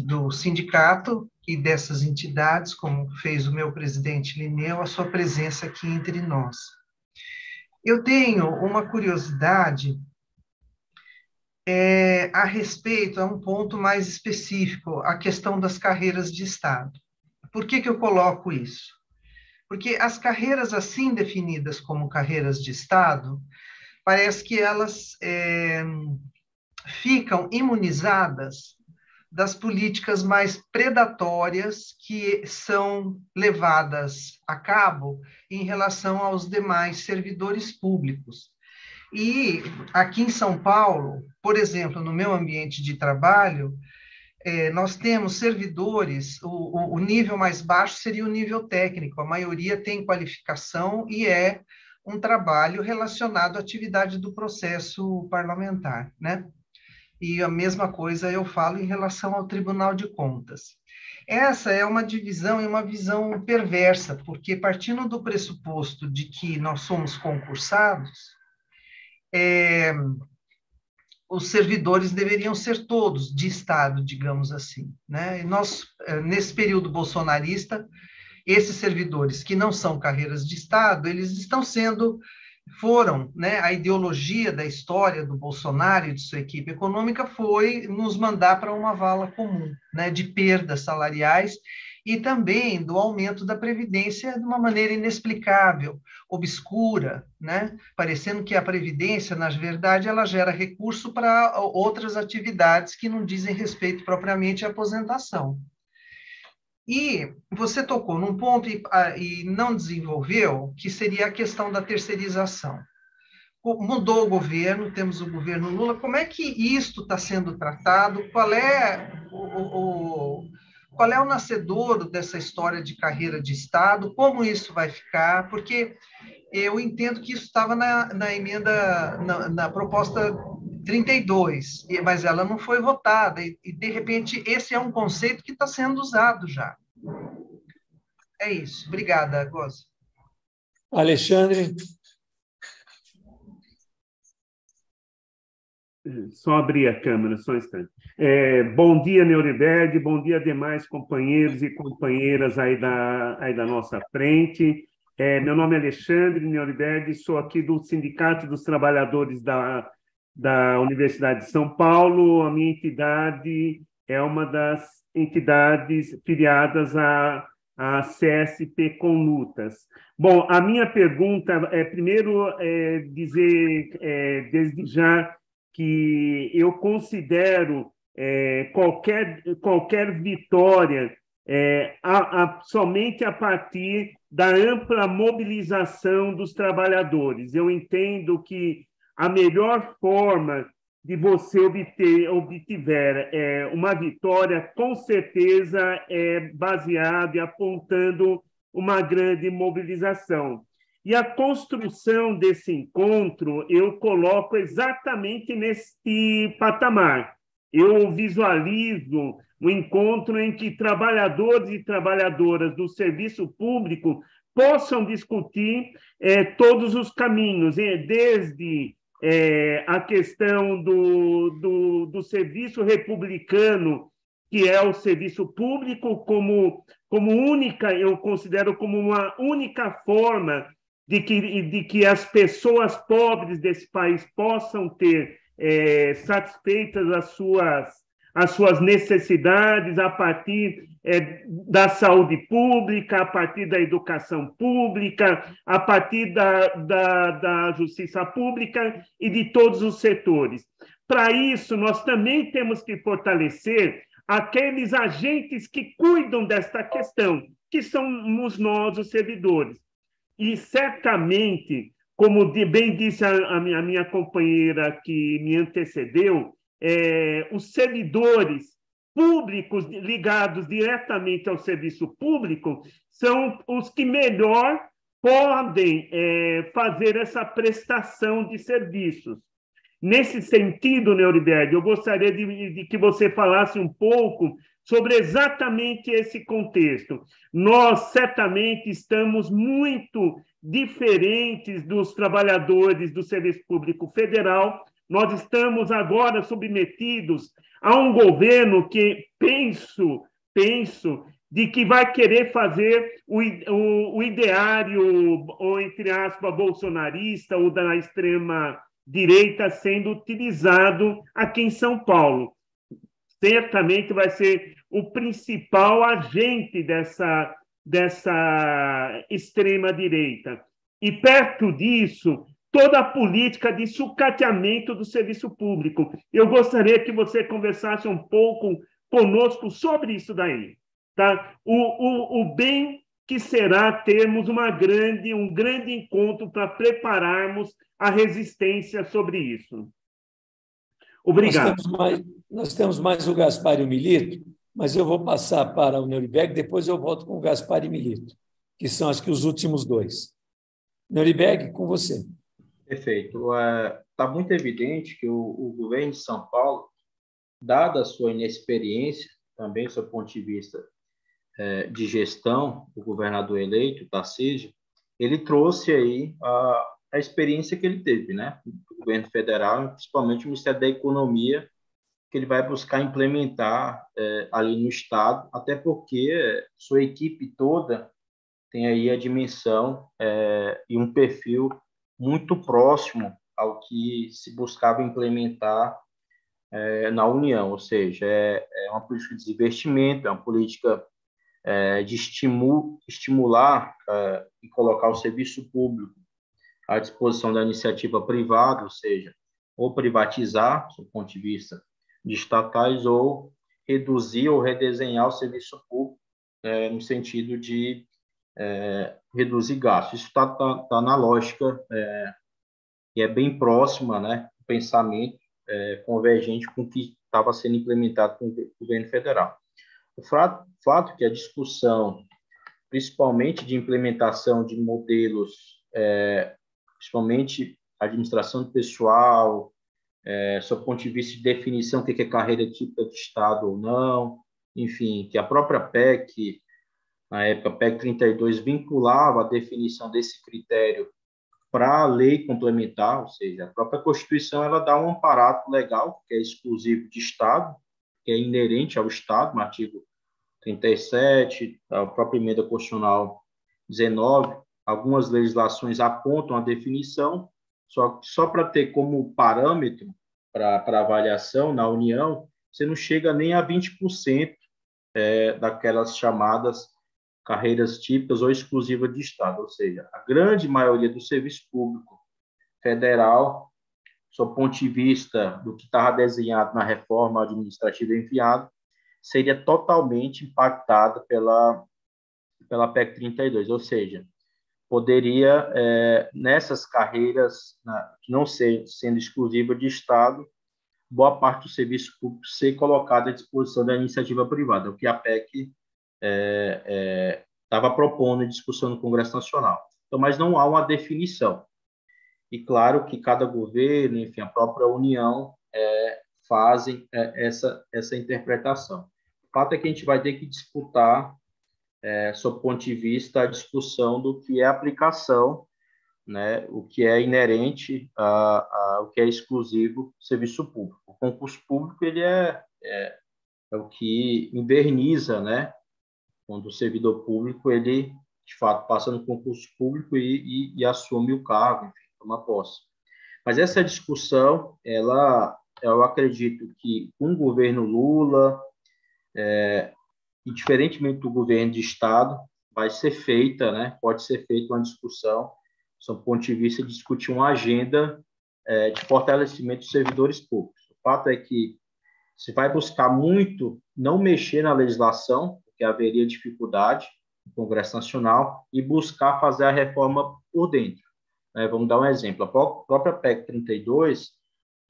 do sindicato e dessas entidades, como fez o meu presidente Linneu, a sua presença aqui entre nós. Eu tenho uma curiosidade a respeito, a um ponto mais específico, a questão das carreiras de Estado. Por que eu coloco isso? Porque as carreiras assim definidas como carreiras de Estado, parece que elas ficam imunizadas das políticas mais predatórias que são levadas a cabo em relação aos demais servidores públicos. E aqui em São Paulo, por exemplo, no meu ambiente de trabalho, nós temos servidores, o nível mais baixo seria o nível técnico, a maioria tem qualificação e é um trabalho relacionado à atividade do processo parlamentar, né? E a mesma coisa eu falo em relação ao Tribunal de Contas. Essa é uma divisão e uma visão perversa, porque partindo do pressuposto de que nós somos concursados, os servidores deveriam ser todos de Estado, digamos assim, né? E nós, nesse período bolsonarista, esses servidores que não são carreiras de Estado, eles foram, né, a ideologia da história do Bolsonaro e de sua equipe econômica foi nos mandar para uma vala comum, né, de perdas salariais e também do aumento da Previdência de uma maneira inexplicável, obscura, né, parecendo que a Previdência, na verdade, ela gera recurso para outras atividades que não dizem respeito propriamente à aposentação. E você tocou num ponto e não desenvolveu, que seria a questão da terceirização. Mudou o governo, temos o governo Lula, como é que isto está sendo tratado? Qual é o nascedouro dessa história de carreira de Estado? Como isso vai ficar? Porque eu entendo que isso estava na emenda, na proposta 32, mas ela não foi votada, e de repente esse é um conceito que está sendo usado já. É isso. Obrigada, Gozi. Alexandre? Só abrir a câmera, só um instante. Bom dia, Neuriberg, bom dia, demais companheiros e companheiras aí da nossa frente. Meu nome é Alexandre Neuriberg, sou aqui do Sindicato dos Trabalhadores da Universidade de São Paulo. A minha entidade é uma das entidades filiadas à CSP Conlutas. Bom, a minha pergunta primeiro, dizer desde já que eu considero qualquer vitória somente a partir da ampla mobilização dos trabalhadores. Eu entendo que a melhor forma de você obtiver uma vitória, com certeza, é baseada e apontando uma grande mobilização. E a construção desse encontro eu coloco exatamente neste patamar. Eu visualizo um encontro em que trabalhadores e trabalhadoras do serviço público possam discutir todos os caminhos, desde a questão do serviço republicano, que é o serviço público como única, eu considero como uma única forma de que as pessoas pobres desse país possam ter satisfeitas as suas necessidades a partir da saúde pública, a partir da educação pública, a partir da justiça pública e de todos os setores. Para isso, nós também temos que fortalecer aqueles agentes que cuidam desta questão, que somos nós, os servidores. E certamente, como bem disse a minha companheira que me antecedeu, os servidores públicos ligados diretamente ao serviço público são os que melhor podem fazer essa prestação de serviços. Nesse sentido, Neuriberg, eu gostaria de que você falasse um pouco sobre exatamente esse contexto. Nós, certamente, estamos muito diferentes dos trabalhadores do Serviço Público Federal. Nós estamos agora submetidos a um governo que penso de que vai querer fazer o ideário, ou entre aspas, bolsonarista, ou da extrema-direita sendo utilizado aqui em São Paulo. Certamente vai ser o principal agente dessa extrema-direita. E, perto disso, toda a política de sucateamento do serviço público. Eu gostaria que você conversasse um pouco conosco sobre isso daí. Tá? O bem que será termos um grande encontro para prepararmos a resistência sobre isso. Obrigado. Nós temos mais o Gaspar e o Milito, mas eu vou passar para o Neuriberg, depois eu volto com o Gaspar e Milito, que são, acho que, os últimos dois. Neuriberg, com você. Perfeito. Está muito evidente que o governo de São Paulo, dada a sua inexperiência, também do seu ponto de vista de gestão, o governador eleito, Tarcísio, ele trouxe aí a experiência que ele teve, né, do governo federal, principalmente o Ministério da Economia, que ele vai buscar implementar ali no Estado, até porque sua equipe toda tem aí a dimensão e um perfil muito próximo ao que se buscava implementar na União, ou seja, é uma política de desinvestimento, é uma política de estimular e colocar o serviço público à disposição da iniciativa privada, ou seja, ou privatizar, do ponto de vista de estatais, ou reduzir ou redesenhar o serviço público no sentido de reduzir gastos. Isso tá na lógica e é bem próxima, né, do pensamento convergente com o que estava sendo implementado com o governo federal. O fato que a discussão, principalmente de implementação de modelos, principalmente administração do pessoal, do ponto de vista de definição do que é carreira típica de Estado ou não, enfim, que a própria PEC, na época, a PEC 32, vinculava a definição desse critério para a lei complementar, ou seja, a própria Constituição ela dá um aparato legal que é exclusivo de Estado, que é inerente ao Estado, no artigo 37, a própria emenda constitucional 19, algumas legislações apontam a definição, só para ter como parâmetro para avaliação na União, você não chega nem a 20% daquelas chamadas carreiras típicas ou exclusivas de Estado, ou seja, a grande maioria do serviço público federal, do ponto de vista do que estava desenhado na reforma administrativa enviada, seria totalmente impactada pela PEC 32, ou seja, poderia, nessas carreiras, que não sendo exclusiva de Estado, boa parte do serviço público ser colocada à disposição da iniciativa privada, o que a PEC estava propondo em discussão no Congresso Nacional. Então, mas não há uma definição. E claro que cada governo, enfim, a própria União fazem essa interpretação. O fato é que a gente vai ter que disputar, sob o ponto de vista, a discussão do que é aplicação, né, o que é inerente ao que é exclusivo do serviço público. O concurso público ele é o que inverniza, né, quando o servidor público ele de fato passa no concurso público e assume o cargo, enfim, toma posse. Mas essa discussão, eu acredito que com o governo Lula, e diferentemente do governo de Estado, vai ser feita, né, pode ser feita uma discussão, do ponto de vista de discutir uma agenda de fortalecimento dos servidores públicos. O fato é que se vai buscar muito não mexer na legislação, porque haveria dificuldade no Congresso Nacional e buscar fazer a reforma por dentro. Vamos dar um exemplo. A própria PEC 32,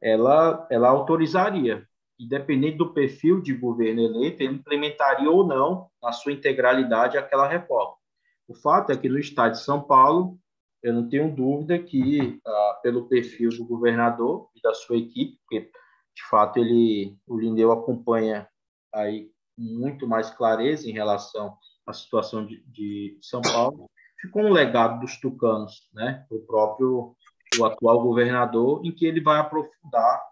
ela autorizaria, independente do perfil de governo eleito, ele implementaria ou não, na sua integralidade, aquela reforma. O fato é que no estado de São Paulo, eu não tenho dúvida que, pelo perfil do governador e da sua equipe, porque, de fato, o Lindeu acompanha aí muito mais clareza em relação à situação de São Paulo, ficou um legado dos tucanos, né? O atual governador, em que ele vai aprofundar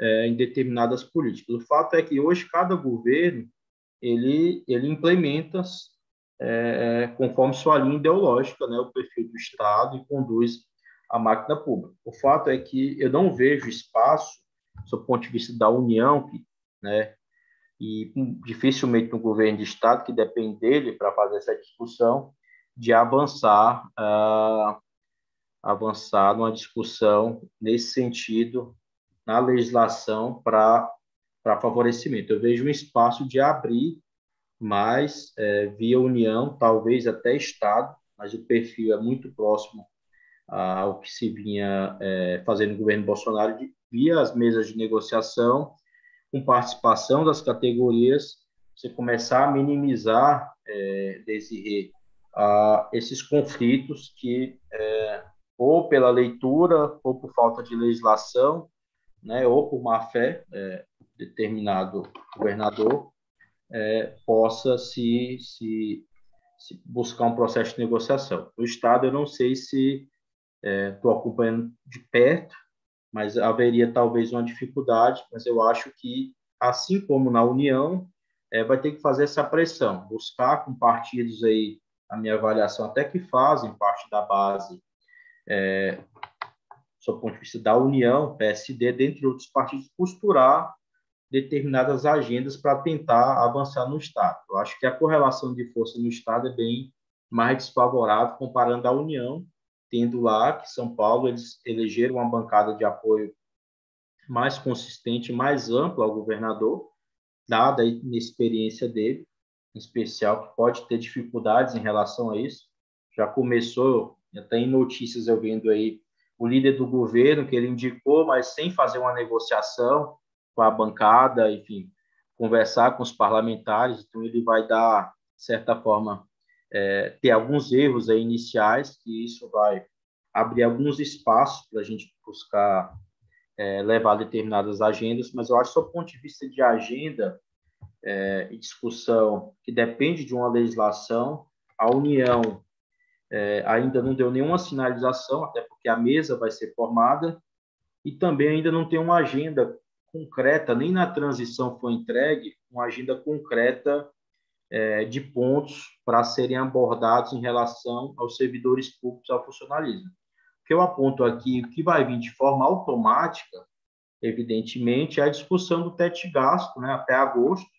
em determinadas políticas. O fato é que hoje cada governo ele implementa conforme sua linha ideológica, né, o perfil do Estado e conduz a máquina pública. O fato é que eu não vejo espaço, do ponto de vista da União, né, e dificilmente no governo de Estado, que depende dele para fazer essa discussão, de avançar numa discussão nesse sentido na legislação para favorecimento. Eu vejo um espaço de abrir mais via União, talvez até Estado, mas o perfil é muito próximo ao que se vinha fazendo no governo Bolsonaro, via as mesas de negociação, com participação das categorias, você começar a minimizar, Desirê, esses conflitos que, ou pela leitura, ou por falta de legislação, né, ou por má-fé, determinado governador, possa se buscar um processo de negociação. No Estado, eu não sei se estou acompanhando de perto, mas haveria talvez uma dificuldade, mas eu acho que, assim como na União, vai ter que fazer essa pressão, buscar com partidos aí, a minha avaliação, até que fazem parte da base, do ponto de vista da União, PSD, dentre outros partidos, costurar determinadas agendas para tentar avançar no Estado. Eu acho que a correlação de força no Estado é bem mais desfavorável comparando a União, tendo lá que São Paulo eles elegeram uma bancada de apoio mais consistente, mais ampla ao governador, dada a inexperiência dele, em especial, que pode ter dificuldades em relação a isso. Já começou, até em notícias eu vendo aí, o líder do governo, que ele indicou, mas sem fazer uma negociação com a bancada, enfim, conversar com os parlamentares, então ele vai dar, de certa forma, ter alguns erros aí iniciais, que isso vai abrir alguns espaços para a gente buscar levar determinadas agendas, mas eu acho que, do ponto de vista de agenda e discussão, que depende de uma legislação, a União ainda não deu nenhuma sinalização, até porque a mesa vai ser formada, e também ainda não tem uma agenda concreta, nem na transição foi entregue uma agenda concreta de pontos para serem abordados em relação aos servidores públicos, ao funcionalismo. O que eu aponto aqui, o que vai vir de forma automática, evidentemente, é a discussão do teto de gasto, né, até agosto,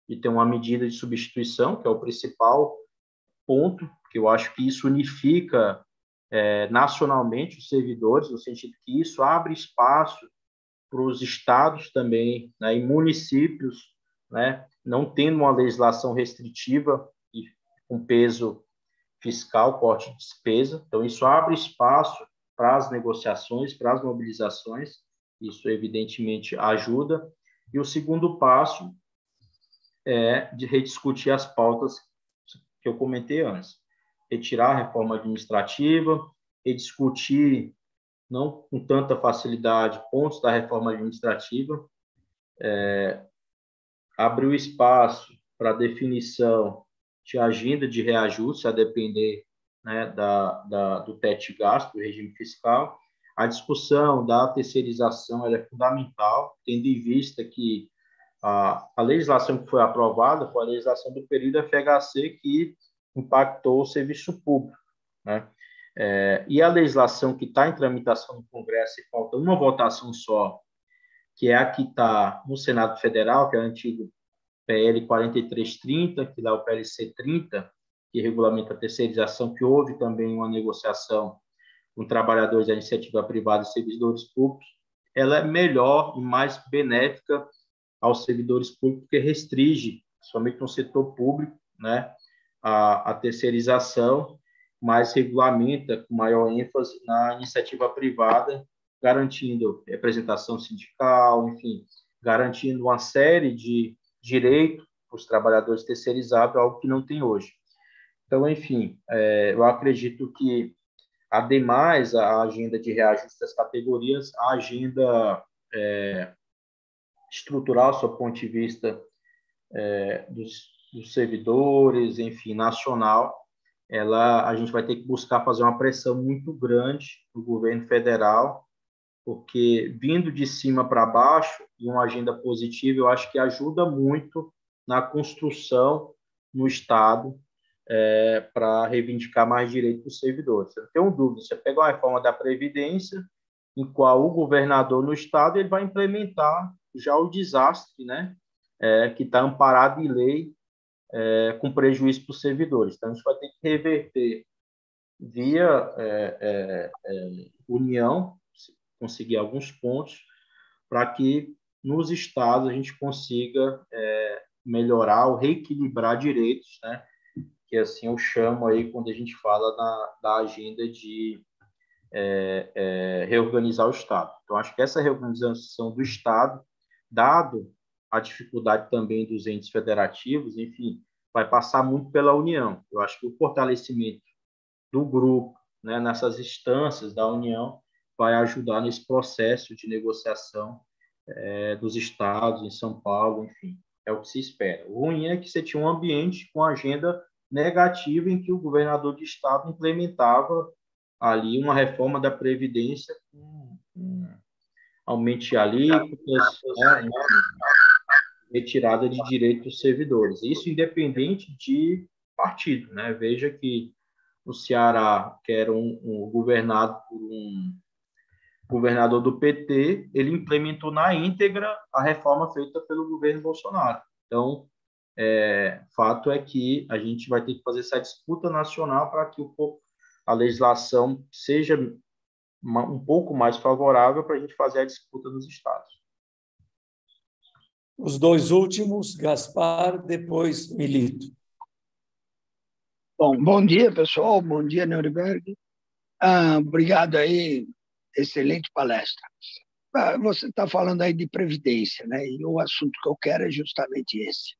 e tem uma medida de substituição, que é o principal ponto, que eu acho que isso unifica nacionalmente os servidores, no sentido que isso abre espaço para os estados também, né, e municípios, né, não tendo uma legislação restritiva e com peso fiscal, corte de despesa. Então, isso abre espaço para as negociações, para as mobilizações, isso evidentemente ajuda. E o segundo passo é de rediscutir as pautas que eu comentei antes. Retirar a reforma administrativa, rediscutir, não com tanta facilidade, pontos da reforma administrativa, abrir o espaço para definição de agenda de reajuste, a depender, né, do teto de gasto, do regime fiscal. A discussão da terceirização ela é fundamental, tendo em vista que a legislação que foi aprovada foi a legislação do período FHC, que impactou o serviço público, né? E a legislação que está em tramitação no Congresso, e falta uma votação só, que é a que está no Senado Federal, que é o antigo PL 4330, que dá o PLC 30, que regulamenta a terceirização, que houve também uma negociação com trabalhadores da iniciativa privada e servidores públicos, ela é melhor e mais benéfica aos servidores públicos, porque restringe, somente no setor público, né, a terceirização, mas regulamenta com maior ênfase na iniciativa privada, garantindo representação sindical, enfim, garantindo uma série de direitos para os trabalhadores terceirizados, algo que não tem hoje. Então, enfim, eu acredito que, ademais, a agenda de reajuste das categorias, a agenda estrutural, sob o ponto de vista dos servidores, enfim, nacional, a gente vai ter que buscar fazer uma pressão muito grande no governo federal, porque vindo de cima para baixo, e uma agenda positiva, eu acho que ajuda muito na construção no Estado para reivindicar mais direitos dos servidores. Eu não tenho dúvida, você pega uma reforma da Previdência, em qual o governador no Estado ele vai implementar já o desastre, né, que está amparado em lei, com prejuízo para os servidores. Então, a gente vai ter que reverter via união, conseguir alguns pontos, para que nos estados a gente consiga melhorar ou reequilibrar direitos, né? Que assim eu chamo aí quando a gente fala da agenda de reorganizar o Estado. Então, acho que essa reorganização do Estado, dado a dificuldade também dos entes federativos, enfim, vai passar muito pela União. Eu acho que o fortalecimento do grupo, né, nessas instâncias da União, vai ajudar nesse processo de negociação dos estados, em São Paulo, enfim, é o que se espera. O ruim é que você tinha um ambiente com agenda negativa em que o governador de estado implementava ali uma reforma da Previdência com aumento de alíquotas, né, retirada de direitos dos servidores. Isso independente de partido, né? Veja que o Ceará, que era governado por um governador do PT, ele implementou na íntegra a reforma feita pelo governo Bolsonaro. Então, fato é que a gente vai ter que fazer essa disputa nacional para que a legislação seja um pouco mais favorável para a gente fazer a disputa nos estados. Os dois últimos, Gaspar, depois Milito. Bom dia, pessoal. Bom dia, Neurenberg. Obrigado aí, excelente palestra. Você está falando aí de previdência, né? E o assunto que eu quero é justamente esse.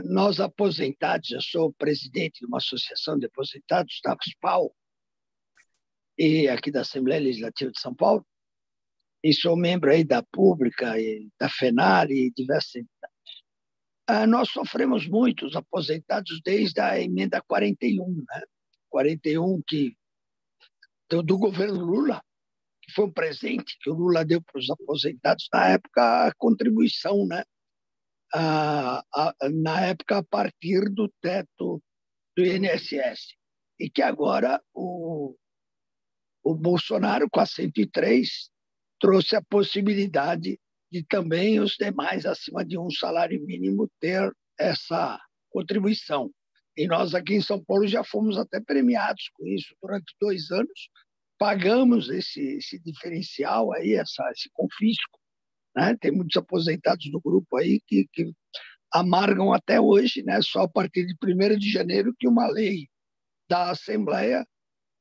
Nós aposentados, eu sou presidente de uma associação de aposentados da AXPAL, e aqui da Assembleia Legislativa de São Paulo, e sou membro aí da Pública, e da FENAR e diversas entidades. Nós sofremos muito, os aposentados, desde a emenda 41, né? 41 do governo Lula, que foi um presente que o Lula deu para os aposentados, na época, a contribuição, né? Na época, a partir do teto do INSS. E que agora o Bolsonaro, com a 103, trouxe a possibilidade de também os demais, acima de um salário mínimo, ter essa contribuição. E nós aqui em São Paulo já fomos até premiados com isso durante 2 anos, pagamos esse diferencial aí, esse confisco, né? Tem muitos aposentados do grupo aí que amargam até hoje, né? Só a partir de 1º de janeiro que uma lei da Assembleia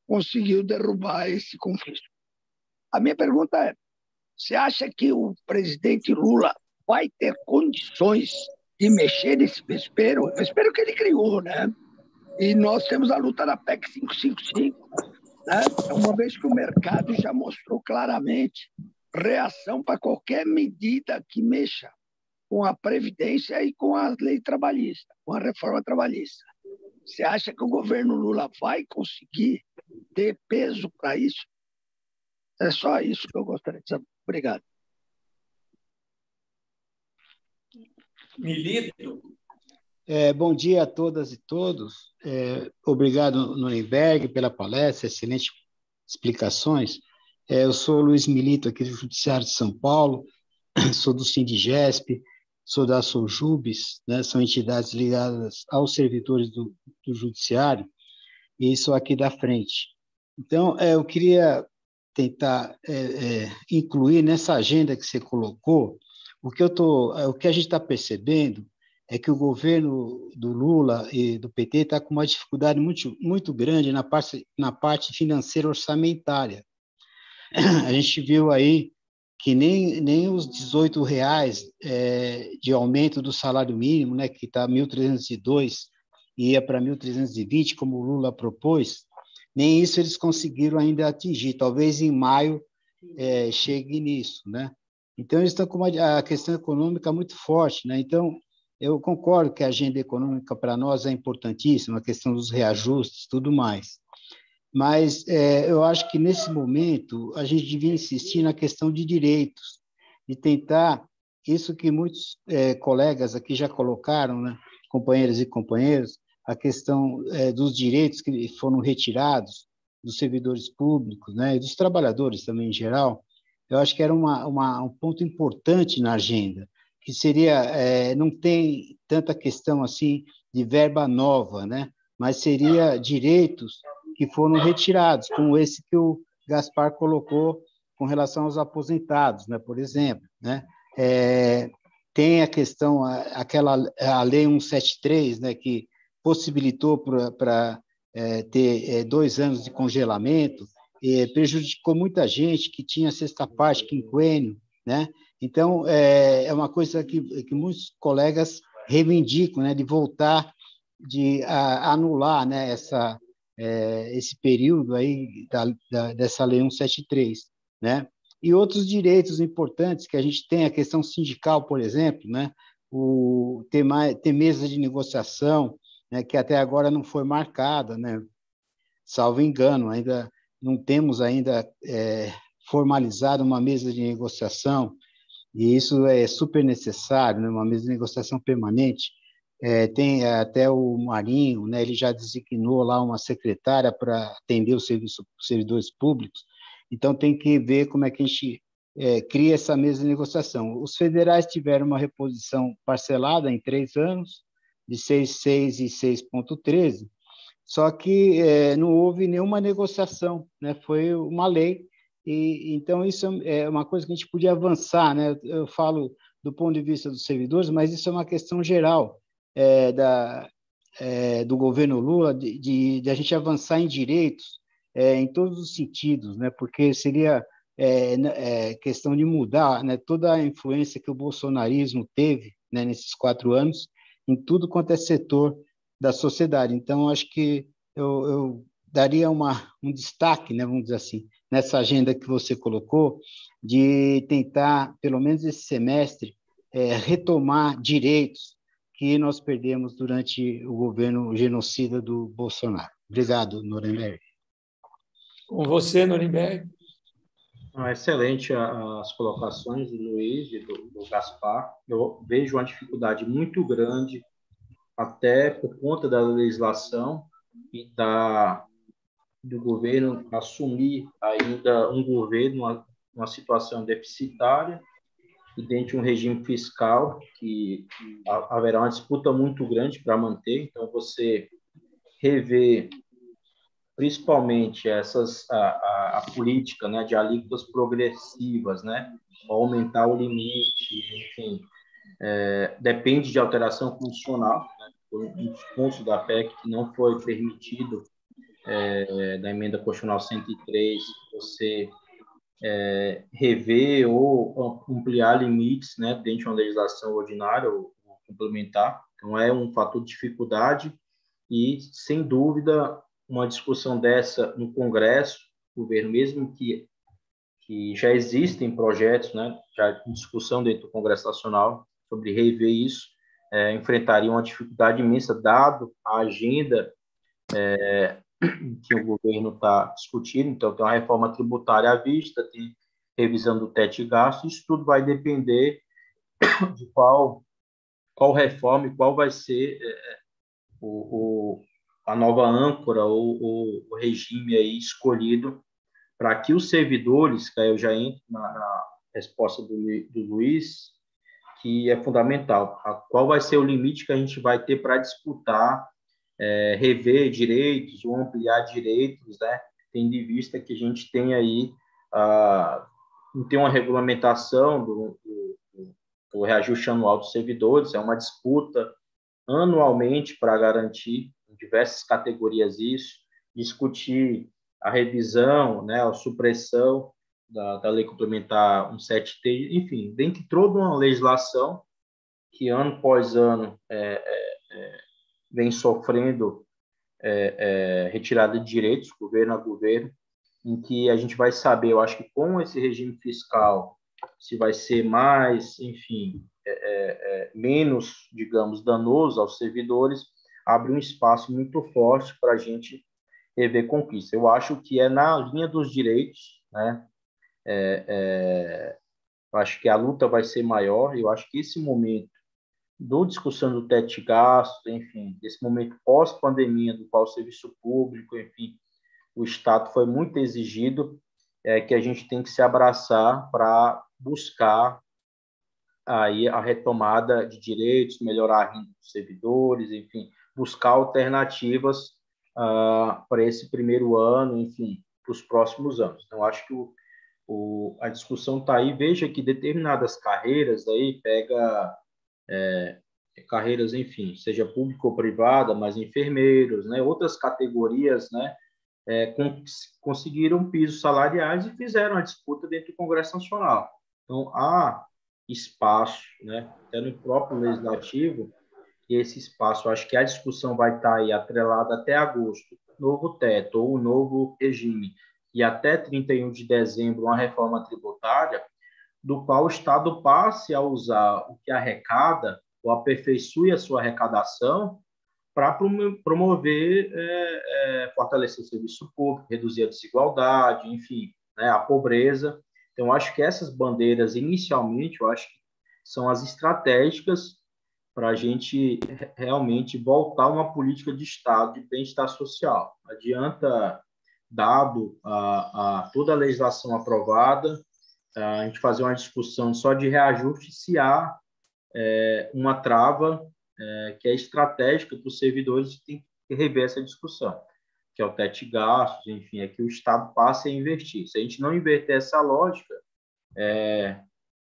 conseguiu derrubar esse confisco. A minha pergunta é: você acha que o presidente Lula vai ter condições de mexer nesse vespeiro? O vespeiro que ele criou, né? E nós temos a luta da PEC 555, né? Uma vez que o mercado já mostrou claramente reação para qualquer medida que mexa com a Previdência e com a lei trabalhista, com a reforma trabalhista. Você acha que o governo Lula vai conseguir ter peso para isso? É só isso que eu gostaria de saber. Obrigado. Milito. Bom dia a todas e todos. Obrigado, Neurenberg, pela palestra, excelentes explicações. Eu sou Luiz Milito, aqui do Judiciário de São Paulo, sou do Sindigesp, sou da Sojubes, né? São entidades ligadas aos servidores do Judiciário, e sou aqui da frente. Então, eu queria tentar incluir nessa agenda que você colocou, o que a gente está percebendo é que o governo do Lula e do PT está com uma dificuldade muito, muito grande na parte financeira orçamentária. A gente viu aí que nem os R$ 18 de aumento do salário mínimo, né, que está 1.302 e ia para 1.320, como o Lula propôs, nem isso eles conseguiram ainda atingir. Talvez em maio chegue nisso, né? Então, eles estão com a questão econômica muito forte, né? Então, eu concordo que a agenda econômica para nós é importantíssima, a questão dos reajustes, tudo mais. Mas eu acho que, nesse momento, a gente devia insistir na questão de direitos, de tentar isso que muitos colegas aqui já colocaram, né? Companheiras e companheiros, a questão dos direitos que foram retirados dos servidores públicos, né? E dos trabalhadores também, em geral. Eu acho que era um ponto importante na agenda, que seria, não tem tanta questão assim de verba nova, né? Mas seria direitos que foram retirados, como esse que o Gaspar colocou com relação aos aposentados, né? Por exemplo, né? Tem a questão, a Lei 173, né? Que possibilitou para ter 2 anos de congelamento, prejudicou muita gente que tinha sexta parte, quinquênio, né? Então, é uma coisa que muitos colegas reivindicam, né? De voltar, de anular, né? Esse período aí dessa Lei 173, né? E outros direitos importantes que a gente tem, a questão sindical, por exemplo, né? Ter mesa de negociação, né? Que até agora não foi marcada, né? Salvo engano, ainda não temos formalizado uma mesa de negociação, e isso é super necessário, né? Uma mesa de negociação permanente. Tem até o Marinho, né? Ele já designou lá uma secretária para atender os servidores públicos, então tem que ver como é que a gente cria essa mesa de negociação. Os federais tiveram uma reposição parcelada em 3 anos, de 6,6 e 6,13, só que não houve nenhuma negociação, né? Foi uma lei, e então isso é uma coisa que a gente podia avançar, né? Eu falo do ponto de vista dos servidores, mas isso é uma questão geral do governo Lula, de a gente avançar em direitos em todos os sentidos, né? Porque seria questão de mudar, né? Toda a influência que o bolsonarismo teve, né? Nesses 4 anos, em tudo quanto é setor da sociedade. Então, acho que eu daria um destaque, né, vamos dizer assim, nessa agenda que você colocou, de tentar, pelo menos esse semestre, retomar direitos que nós perdemos durante o governo genocida do Bolsonaro. Obrigado, Nuremberg. Com você, Nuremberg. Excelente as colocações do Luiz e do Gaspar. Eu vejo uma dificuldade muito grande, até por conta da legislação e do governo assumir ainda um governo, uma situação deficitária, e dentro de um regime fiscal que haverá uma disputa muito grande para manter. Então, você rever principalmente a política, né, de alíquotas progressivas, né, aumentar o limite, enfim, depende de alteração constitucional, né, por um dos pontos da PEC que não foi permitido, da emenda constitucional 103, você rever ou ampliar limites, né, dentro de uma legislação ordinária ou complementar. Então, é um fator de dificuldade e, sem dúvida, uma discussão dessa no Congresso, o governo, mesmo que já existem projetos, né, já em discussão dentro do Congresso Nacional sobre rever isso, enfrentaria uma dificuldade imensa, dado a agenda que o governo está discutindo. Então, tem uma reforma tributária à vista, tem revisão do teto de gastos, isso tudo vai depender de qual reforma e qual vai ser a nova âncora ou o regime aí escolhido para que os servidores, que aí eu já entro na resposta do Luiz, que é fundamental, qual vai ser o limite que a gente vai ter para disputar, rever direitos ou ampliar direitos, né? Tendo em vista que a gente tem aí, não tem uma regulamentação do reajuste anual dos servidores, é uma disputa anualmente para garantir em diversas categorias isso, discutir a revisão, né, a supressão da Lei Complementar 173, enfim, dentre toda uma legislação que ano após ano vem sofrendo retirada de direitos, governo a governo, em que a gente vai saber, eu acho que com esse regime fiscal, se vai ser mais, enfim, menos, digamos, danoso aos servidores, abre um espaço muito forte para a gente rever conquista. Eu acho que é na linha dos direitos, né? Eu acho que a luta vai ser maior, eu acho que esse momento do discussão do teto de gastos, enfim, esse momento pós-pandemia do qual o serviço público, enfim, o Estado foi muito exigido, que a gente tem que se abraçar para buscar aí a retomada de direitos, melhorar a renda dos servidores, enfim, buscar alternativas para esse primeiro ano, enfim, para os próximos anos. Então, acho que a discussão está aí. Veja que determinadas carreiras aí pega carreiras, enfim, seja pública ou privada, mas enfermeiros, né, outras categorias, né, conseguiram pisos salariais e fizeram a disputa dentro do Congresso Nacional. Então, há espaço, né, até no próprio Legislativo, e esse espaço, acho que a discussão vai estar aí atrelada até agosto, novo teto ou novo regime, e até 31 de dezembro uma reforma tributária, do qual o Estado passe a usar o que arrecada, ou aperfeiçoe a sua arrecadação, para promover, fortalecer o serviço público, reduzir a desigualdade, enfim, né, a pobreza. Então, acho que essas bandeiras, inicialmente, eu acho que são as estratégicas para a gente realmente voltar a uma política de Estado de bem-estar social. Não adianta, dado toda a legislação aprovada, a gente fazer uma discussão só de reajuste se há uma trava que é estratégica para os servidores, tem que rever essa discussão, que é o teto de gastos, enfim, é que o Estado passe a investir. Se a gente não inverter essa lógica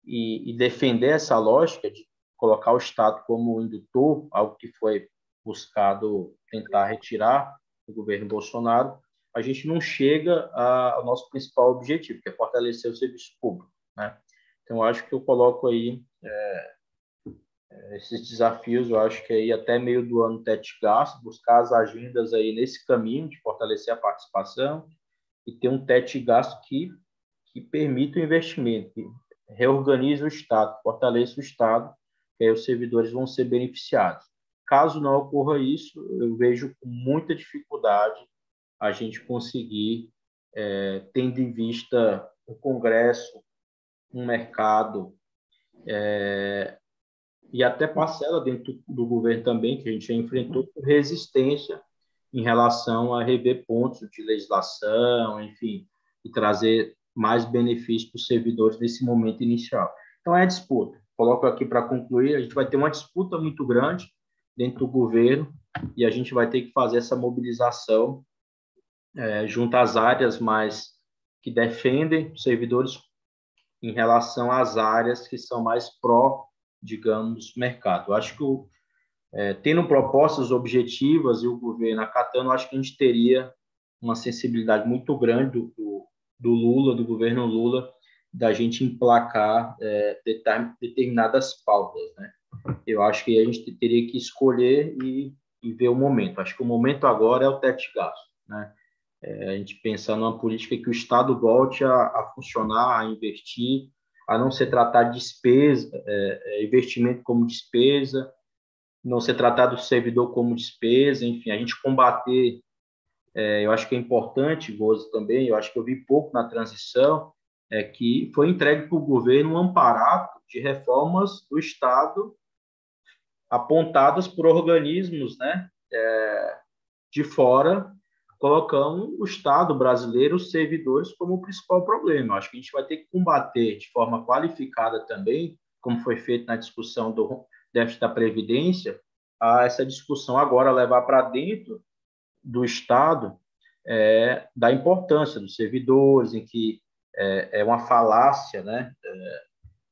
e defender essa lógica de colocar o Estado como indutor, algo que foi buscado tentar retirar do governo Bolsonaro, a gente não chega ao nosso principal objetivo, que é fortalecer o serviço público, né? Então, eu acho que eu coloco aí esses desafios, eu acho que aí até meio do ano teto de gasto, buscar as agendas aí nesse caminho de fortalecer a participação e ter um teto de gasto que permita o investimento, que reorganize o Estado, fortaleça o Estado, que aí os servidores vão ser beneficiados. Caso não ocorra isso, eu vejo com muita dificuldade a gente conseguir, tendo em vista o Congresso, um mercado, e até parcela dentro do governo também, que a gente já enfrentou resistência em relação a rever pontos de legislação, enfim, e trazer mais benefícios para os servidores nesse momento inicial. Então, é a disputa. Coloco aqui para concluir, a gente vai ter uma disputa muito grande dentro do governo e a gente vai ter que fazer essa mobilização junto às áreas mais que defendem os servidores em relação às áreas que são mais pró, digamos, mercado. Eu acho que tendo propostas objetivas e o governo acatando, eu acho que a gente teria uma sensibilidade muito grande do Lula, do governo Lula, da gente emplacar determinadas pautas, né? Eu acho que a gente teria que escolher e ver o momento. Acho que o momento agora é o teto de gasto, né? A gente pensar numa política que o Estado volte a funcionar, a investir, a não ser tratado de despesa, investimento como despesa, não ser tratado do servidor como despesa, enfim, a gente combater, eu acho que é importante, Gozo também, eu acho que eu vi pouco na transição, que foi entregue para o governo um amparato de reformas do Estado apontadas por organismos, né, de fora, colocando o Estado brasileiro, os servidores, como o principal problema. Eu acho que a gente vai ter que combater de forma qualificada também, como foi feito na discussão do déficit da Previdência, a essa discussão agora levar para dentro do Estado da importância dos servidores, em que é uma falácia, né,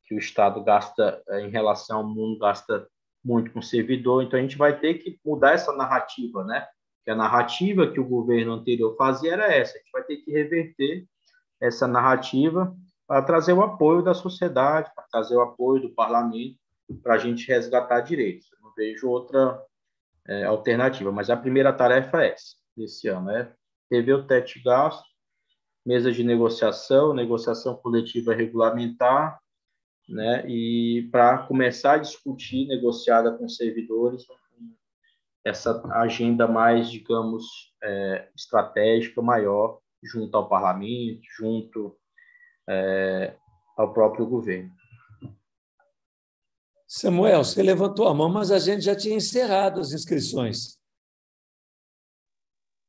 que o Estado gasta, em relação ao mundo, gasta muito com o servidor. Então, a gente vai ter que mudar essa narrativa, né? Que a narrativa que o governo anterior fazia era essa. A gente vai ter que reverter essa narrativa para trazer o apoio da sociedade, para trazer o apoio do parlamento, para a gente resgatar direitos. Eu não vejo outra alternativa, mas a primeira tarefa é essa, desse ano, rever o teto de gastos, mesa de negociação coletiva regulamentar, né, e para começar a discutir, negociada com os servidores, essa agenda mais, digamos, estratégica, maior, junto ao parlamento, junto ao próprio governo. Samuel, você levantou a mão, mas a gente já tinha encerrado as inscrições.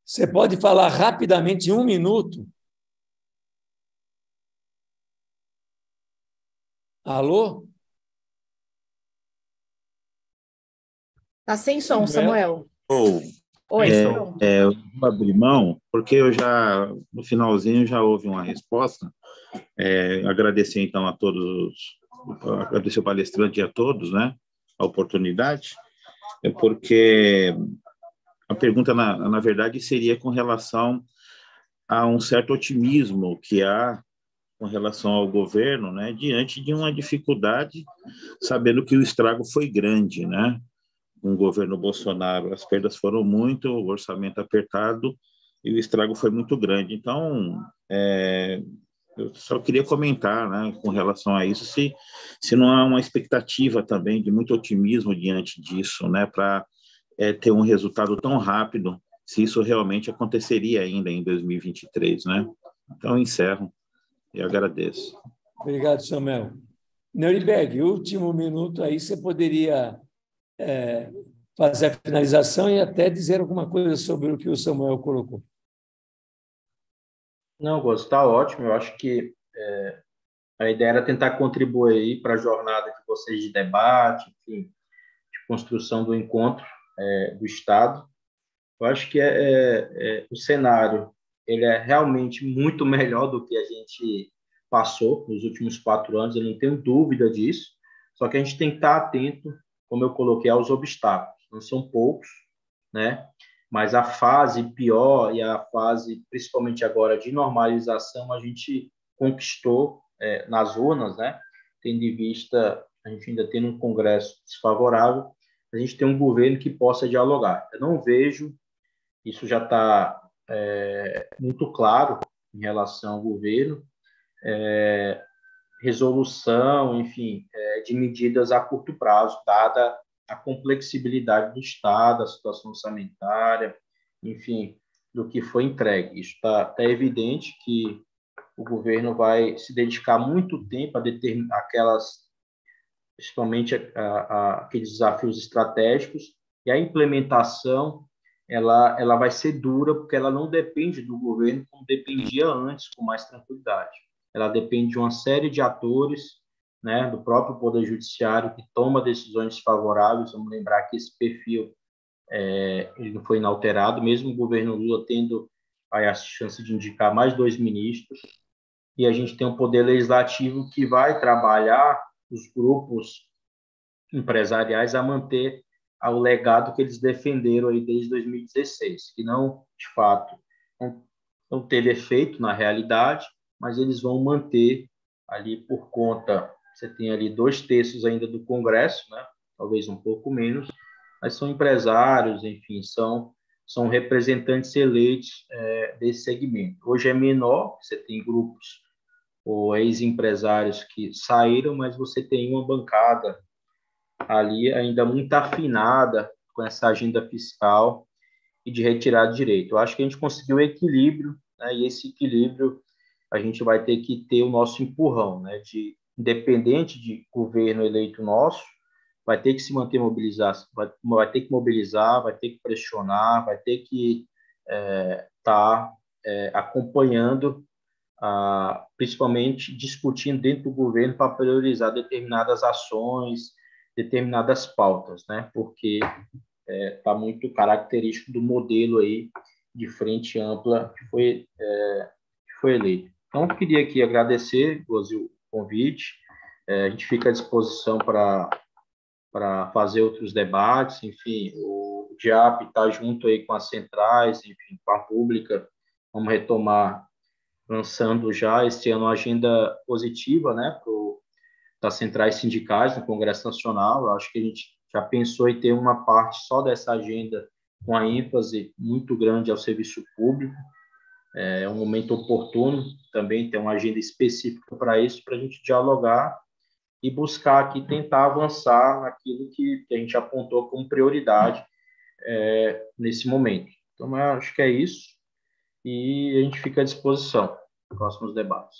Você pode falar rapidamente, em 1 minuto? Alô? Está sem som, Samuel. Oi, eu vou abrir mão, porque no finalzinho já houve uma resposta. Agradecer, então, a todos, agradecer o palestrante e a todos, né, a oportunidade, porque a pergunta, na verdade, seria com relação a um certo otimismo que há com relação ao governo, né, diante de uma dificuldade, sabendo que o estrago foi grande, né? Um governo Bolsonaro, as perdas foram muito, o orçamento apertado e o estrago foi muito grande. Então, eu só queria comentar, né, com relação a isso, se não há uma expectativa também de muito otimismo diante disso, né, para ter um resultado tão rápido, se isso realmente aconteceria ainda em 2023, né? Então, eu encerro e agradeço. Obrigado, Samuel. Nuremberg, último minuto aí, você poderia fazer a finalização e até dizer alguma coisa sobre o que o Samuel colocou. Não, Gonçalo, está ótimo. Eu acho que a ideia era tentar contribuir para a jornada de vocês de debate, enfim, de construção do encontro do Estado. Eu acho que o cenário ele é realmente muito melhor do que a gente passou nos últimos 4 anos, eu não tenho dúvida disso, só que a gente tem que estar atento, como eu coloquei, aos obstáculos. Não são poucos, né? Mas a fase pior e a fase, principalmente agora, de normalização, a gente conquistou nas urnas, né? Tendo em vista, a gente ainda tem um Congresso desfavorável, a gente tem um governo que possa dialogar. Eu não vejo, isso já está muito claro em relação ao governo, resolução, enfim, de medidas a curto prazo, dada a complexibilidade do Estado, a situação orçamentária, enfim, do que foi entregue. Isso está evidente que o governo vai se dedicar muito tempo a determinar principalmente aqueles desafios estratégicos, e a implementação ela vai ser dura, porque ela não depende do governo como dependia antes, com mais tranquilidade. Ela depende de uma série de atores, né, do próprio Poder Judiciário, que toma decisões desfavoráveis. Vamos lembrar que esse perfil ele não foi inalterado, mesmo o governo Lula tendo a chance de indicar mais 2 ministros, e a gente tem um Poder Legislativo que vai trabalhar os grupos empresariais a manter o legado que eles defenderam aí desde 2016, que não, de fato, não teve efeito na realidade, mas eles vão manter ali por conta, você tem ali 2/3 ainda do Congresso, né? Talvez um pouco menos, mas são empresários, enfim, são representantes eleitos desse segmento. Hoje é menor, você tem grupos ou ex-empresários que saíram, mas você tem uma bancada ali ainda muito afinada com essa agenda fiscal e de retirada de direito. Eu acho que a gente conseguiu um equilíbrio, né? E esse equilíbrio a gente vai ter que ter o nosso empurrão, né? Independente de governo eleito nosso, vai ter que se manter mobilizado, vai ter que mobilizar, vai ter que pressionar, vai ter que estar acompanhando, principalmente discutindo dentro do governo para priorizar determinadas ações, determinadas pautas, né? Porque está muito característico do modelo aí de frente ampla que foi eleito. Então, eu queria aqui agradecer, Gozil, o convite. A gente fica à disposição para para fazer outros debates, enfim, o DIAP está junto aí com as centrais, enfim, com a pública, vamos retomar lançando já este ano uma agenda positiva, né, das centrais sindicais no Congresso Nacional. Eu acho que a gente já pensou em ter uma parte só dessa agenda com a ênfase muito grande ao serviço público. É um momento oportuno também ter uma agenda específica para isso, para a gente dialogar e buscar aqui tentar avançar naquilo que a gente apontou como prioridade nesse momento. Então, eu acho que é isso e a gente fica à disposição para próximos debates.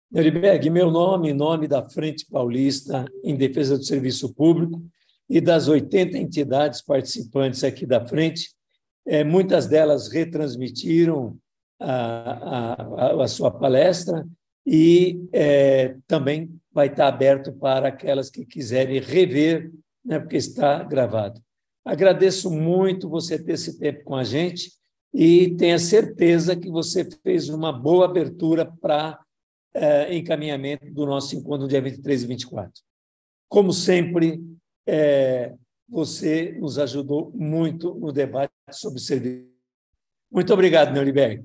Neuriberg, meu nome, em nome da Frente Paulista em Defesa do Serviço Público e das 80 entidades participantes aqui da frente, muitas delas retransmitiram a sua palestra e também vai estar aberto para aquelas que quiserem rever, né, porque está gravado. Agradeço muito você ter esse tempo com a gente e tenha certeza que você fez uma boa abertura para encaminhamento do nosso encontro dia 23 e 24. Como sempre, você nos ajudou muito no debate sobre serviço. Muito obrigado, Neuriberg.